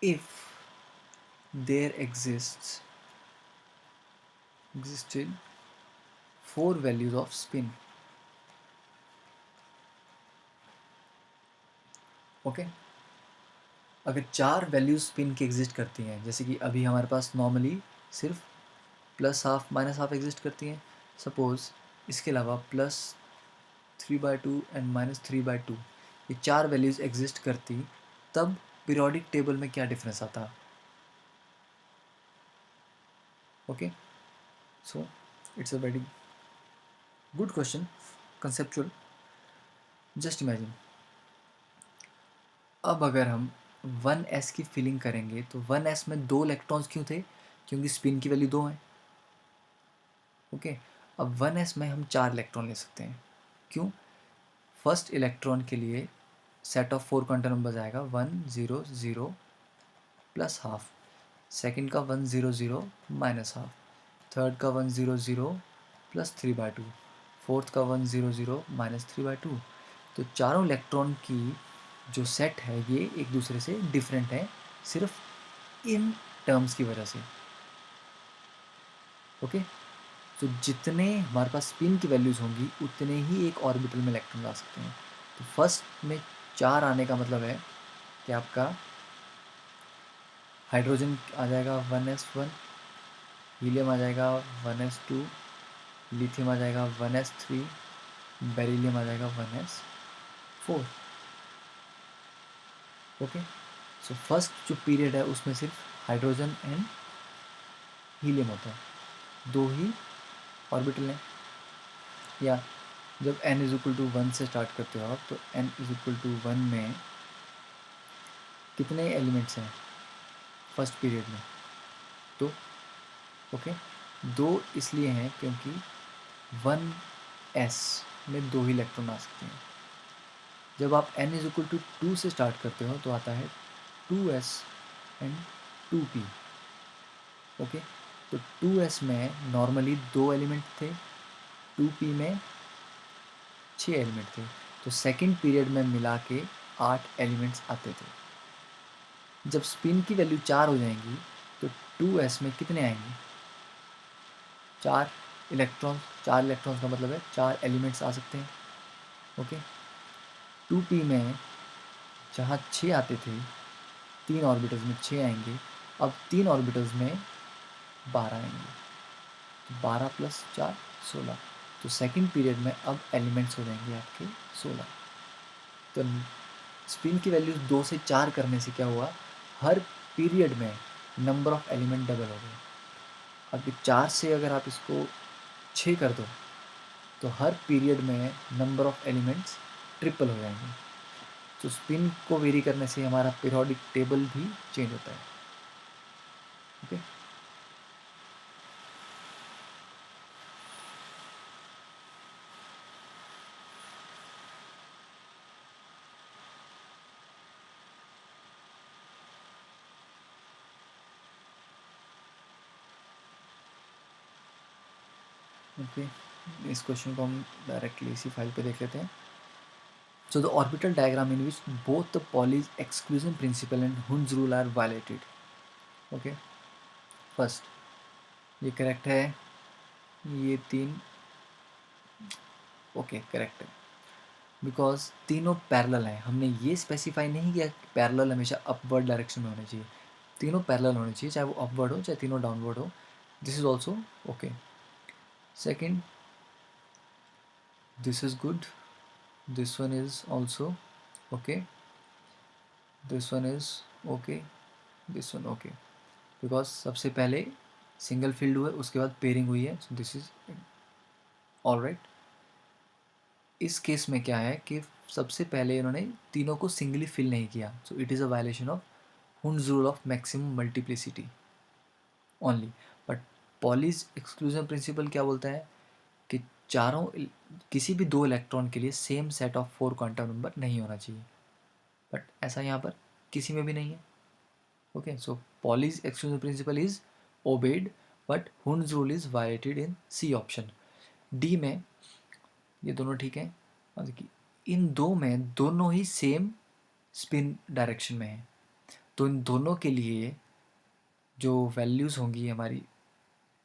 If there existed four values of spin, okay, अगर चार वैल्यूज स्पिन की एग्जिस्ट करती हैं, जैसे कि अभी हमारे पास नॉर्मली सिर्फ plus half minus half exist करती हैं, सपोज इसके अलावा प्लस 3/2 एंड -3/2 ये चार वैल्यूज एग्जिस्ट करती, तब पीरियोडिक टेबल में क्या डिफरेंस आता. Okay, so it's a very good question, conceptual. Just imagine, अब अगर हम 1s की फिलिंग करेंगे तो 1s में दो इलेक्ट्रॉन्स क्यों थे, क्योंकि स्पिन की वैल्यू दो है. ओके, अब 1s में हम चार इलेक्ट्रॉन ले सकते हैं. क्यों? फर्स्ट इलेक्ट्रॉन के लिए set of four quantum numbers आएगा 1 0 0 प्लस हाफ, सेकेंड का 1 0 0 माइनस हाफ, थर्ड का 1 0 0 प्लस 3/2, फोर्थ का 1 0 0 माइनस 3/2. तो चारों इलेक्ट्रॉन की जो सेट है ये एक दूसरे से डिफरेंट है सिर्फ इन टर्म्स की वजह से. ओके, तो जितने हमारे पास स्पिन की वैल्यूज़ होंगी उतने ही एक ऑर्बिटल में इलेक्ट्रॉन आ सकते हैं. तो फर्स्ट में चार आने का मतलब है कि आपका हाइड्रोजन आ जाएगा 1s1, हीलियम आ जाएगा 1s2, लिथियम आ जाएगा 1s3, बेरिलियम आ जाएगा 1s4. ओके, सो फर्स्ट जो पीरियड है उसमें सिर्फ हाइड्रोजन एंड हीलियम होता है, दो ही ऑर्बिटल हैं. या जब n इज इक्वल टू 1 से स्टार्ट करते हो आप तो n इज इक्वल टू 1 में कितने एलिमेंट्स हैं फर्स्ट पीरियड में? तो ओके, दो इसलिए हैं क्योंकि 1s में दो ही इलेक्ट्रॉन आ सकते हैं. जब आप n इज इक्वल टू 2 से स्टार्ट करते हो तो आता है 2s एंड 2p. ओके, तो 2s में नॉर्मली दो एलिमेंट थे, 2p में 6 एलिमेंट थे. तो सेकंड पीरियड में मिला के 8 एलिमेंट्स आते थे. जब स्पिन की वैल्यू 4 हो जाएंगी तो 2s में कितने आएंगे? 4 इलेक्ट्रॉन्स. 4 इलेक्ट्रॉन्स का मतलब है 4 एलिमेंट्स आ सकते हैं. ओके, 2p में जहाँ 6 आते थे, तीन ऑर्बिटल्स में 6 आएंगे, अब तीन ऑर्बिटल्स में 12 आएंगे. तो 12 प्लस 4 16. तो सेकंड पीरियड में अब एलिमेंट्स हो जाएंगे आपके 16. तो स्पिन की वैल्यू 2 से 4 करने से क्या हुआ, हर पीरियड में नंबर ऑफ एलिमेंट डबल हो गए. अब 4 से अगर आप इसको 6 कर दो तो हर पीरियड में नंबर ऑफ एलिमेंट्स ट्रिपल हो जाएंगे. तो स्पिन को वेरी करने से हमारा पीरियोडिक टेबल भी चेंज होता है. ओके, ओके, इस क्वेश्चन को हम डायरेक्टली इसी फाइल पे देख लेते हैं. So the orbital diagram in which both the Pauli's exclusion principle and Hund's rule are violated. Okay, first ये करेक्ट है, ये तीन ओके करेक्ट है, बिकॉज तीनों पैरेलल हैं. हमने ये स्पेसिफाई नहीं किया कि पैरेलल हमेशा अपवर्ड डायरेक्शन में होने चाहिए. तीनों पैरेलल होने चाहिए, चाहे वो अपवर्ड हो चाहे तीनों डाउनवर्ड हो. This is also okay. Second, this is good, this one is also okay, this one is okay, this one okay, because सबसे पहले सिंगल फील्ड हुआ है, उसके बाद पेयरिंग हुई है, सो दिस इज ऑल राइट. इस केस में क्या है कि सबसे पहले इन्होंने तीनों को सिंगली फिल नहीं किया, सो it is a violation of Hund's rule of maximum multiplicity only. But Pauli's exclusion principle क्या बोलता है कि चारों किसी भी दो इलेक्ट्रॉन के लिए same set of 4 quantum number नहीं होना चाहिए, बट ऐसा यहाँ पर किसी में भी नहीं है. Okay, so Pauli's exclusion principle is obeyed, but Hund's rule is violated in C option. D में ये दोनों ठीक है, और देखिए इन दो में दोनों ही सेम स्पिन डायरेक्शन में है, तो इन दोनों के लिए जो वैल्यूज़ होंगी हमारी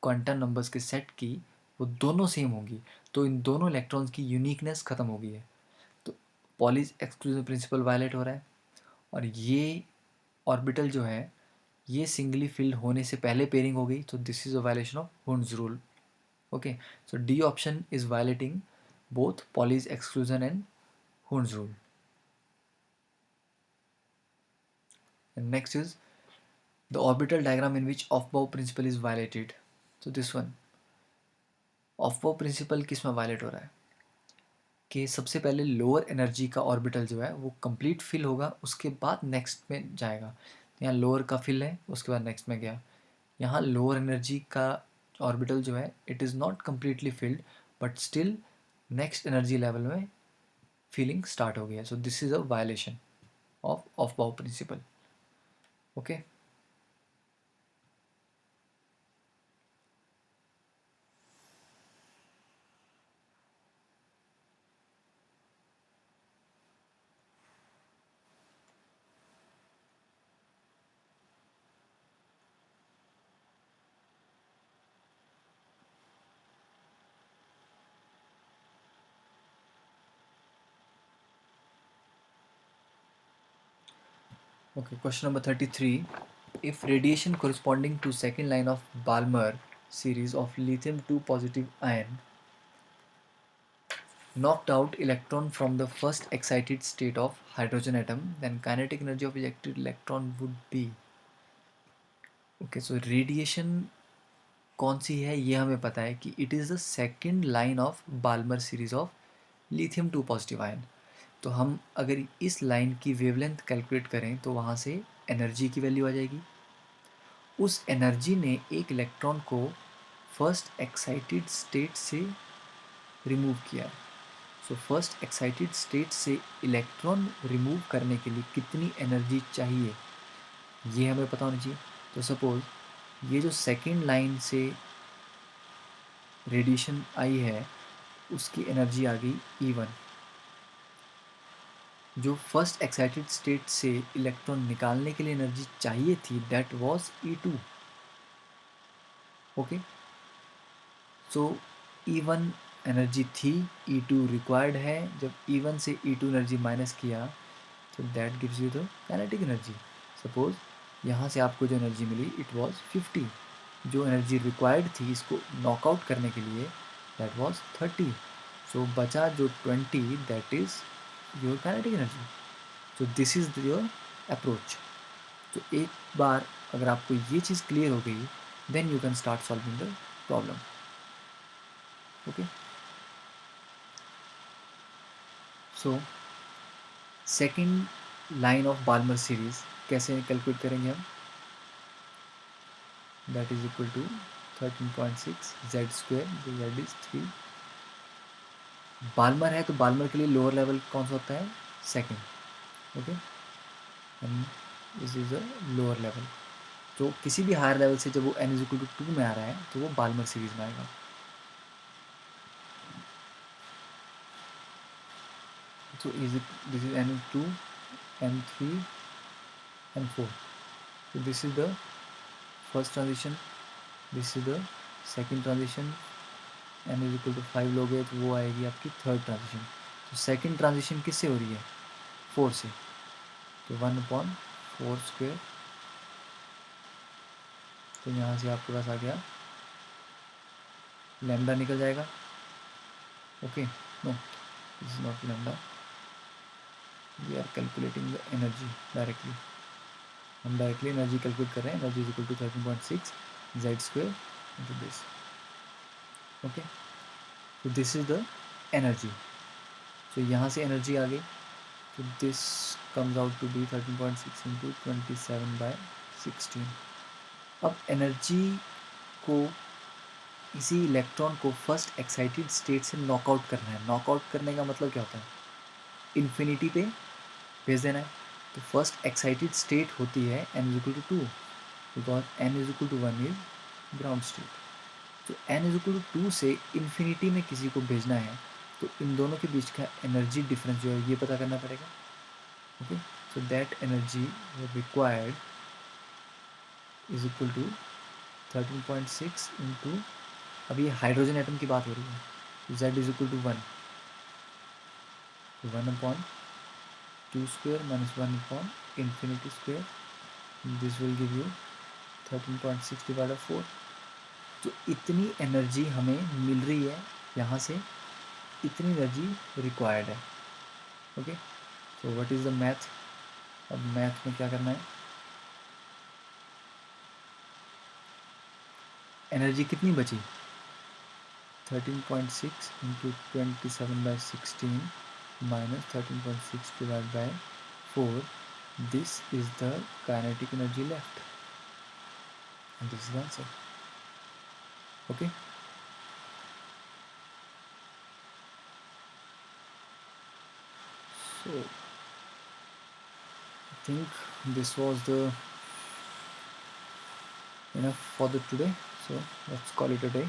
क्वांटम नंबर्स के सेट की, वो दोनों सेम होंगी, तो इन दोनों इलेक्ट्रॉन्स की यूनिकनेस ख़त्म हो गई है. तो पॉलीज एक्सक्लूसिव प्रिंसिपल वायलेट हो रहा है, और ये ऑर्बिटल जो है ये सिंगली फिल्ड होने से पहले पेयरिंग हो गई, तो this is a violation of Hund's rule. Okay, so D option is violating both Pauli's exclusion and Hund's rule. And next is the orbital diagram in which Aufbau principle is violated. So this one, Aufbau principle किस में वायलेट हो रहा है कि सबसे पहले लोअर एनर्जी का ऑर्बिटल जो है वो कंप्लीट फिल होगा, उसके बाद नेक्स्ट में जाएगा. यहाँ लोअर का फिल है, उसके बाद नेक्स्ट में गया. यहाँ लोअर एनर्जी का ऑर्बिटल जो है it is not completely filled, but still next energy level में फीलिंग स्टार्ट हो गया. So this is a violation of Aufbau principle. Okay, okay, question number 33. If radiation corresponding to second line of Balmer series of lithium 2 positive ion knocked out electron from the first excited state of hydrogen atom, then kinetic energy of ejected electron would be. Okay, so radiation कौन सी है ये हमें पता है कि it is the second line of Balmer series of lithium 2 positive ion. तो हम अगर इस लाइन की वेवलेंथ कैलकुलेट करें तो वहाँ से एनर्जी की वैल्यू आ जाएगी. उस एनर्जी ने एक इलेक्ट्रॉन को फर्स्ट एक्साइटेड स्टेट से रिमूव किया. सो फर्स्ट एक्साइटेड स्टेट से इलेक्ट्रॉन रिमूव करने के लिए कितनी एनर्जी चाहिए ये हमें पता होना चाहिए. तो सपोज ये जो सेकेंड लाइन से रेडिएशन आई है उसकी एनर्जी आ गई E1. जो फर्स्ट एक्साइटेड स्टेट से इलेक्ट्रॉन निकालने के लिए एनर्जी चाहिए थी that was E2. Okay, so E1 energy थी, E2 रिक्वायर्ड है. जब E1 से E2 एनर्जी माइनस किया तो that gives you the kinetic energy. Suppose यहाँ से आपको जो एनर्जी मिली इट वाज 50. जो एनर्जी रिक्वायर्ड थी इसको नॉकआउट करने के लिए दैट वाज 30. सो बचा जो 20 that is your kinetic energy. So this is your approach. तो एक बार अगर आपको ये चीज़ क्लियर हो गई then you can start solving the problem. Okay, so second line of Balmer series कैसे कैलकुलेट करेंगे हम. That is equal to 13.6 z square, जो जेड इज 3. बाल्मर है तो बाल्मर के लिए लोअर लेवल कौन सा होता है, second. Okay, and this is a lower level. तो किसी भी हायर लेवल से जब वो n इज इक्वल टू 2 में आ रहा है तो वो बाल्मर सीरीज में आएगा. So this is n2, n3 and 4. So this is the first transition, this is the second transition. n is equal to 5 लोगे तो वो आएगी आपकी थर्ड ट्रांजिशन. तो सेकेंड ट्रांजिशन किससे हो रही है, 4 से. तो 1/4 स्क्वेयर तो यहाँ से आपके पास आ गया लैम्डा निकल जाएगा. Okay, no this is not lambda, we are calculating the energy directly. हम डायरेक्टली एनर्जी कैलकुलेट कर रहे हैं. Energy is equal to 13.6 z square into this. Okay, तो दिस इज द एनर्जी. तो यहाँ से एनर्जी आ गई. तो this comes out to be 13.6 into 27/16. अब एनर्जी को, इसी इलेक्ट्रॉन को फर्स्ट एक्साइटेड स्टेट से नॉकआउट करना है. नॉकआउट करने का मतलब क्या होता है? इन्फिनिटी पे भेज देना है. तो फर्स्ट एक्साइटेड स्टेट होती है n is equal to 2, because n is equal to 1 is ground state. तो n इज इक्वल टू 2 से इन्फिनिटी में किसी को भेजना है, तो इन दोनों के बीच का एनर्जी डिफरेंस जो है ये पता करना पड़ेगा. Okay, so that energy required is equal to 13.6 into, अभी हाइड्रोजन एटम की बात हो रही है, तो z is equal to 1, 1/2 square minus 1 upon infinity square. This will give you 13.6 divided 4. तो इतनी एनर्जी हमें मिल रही है यहाँ से, इतनी एनर्जी रिक्वायर्ड है. Okay, so what is the math? अब मैथ में क्या करना है? एनर्जी कितनी बची? 13.6 into 27/16 minus 13.6 divided by 4. This is the kinetic energy left, and this is the answer. Okay. So I think this was the enough for the today. So let's call it a day.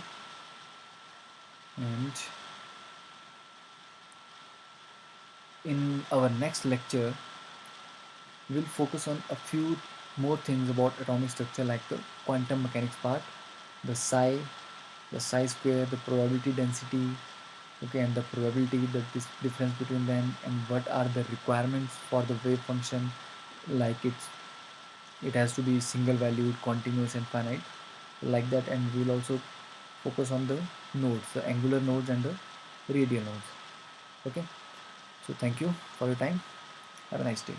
And in our next lecture, we'll focus on a few more things about atomic structure, like the quantum mechanics part, the psi square, the probability density, okay, and the probability, the difference between them, and what are the requirements for the wave function, like it has to be single valued, continuous and finite, like that. And we will also focus on the nodes, the angular nodes and the radial nodes. Okay, so thank you for your time. Have a nice day.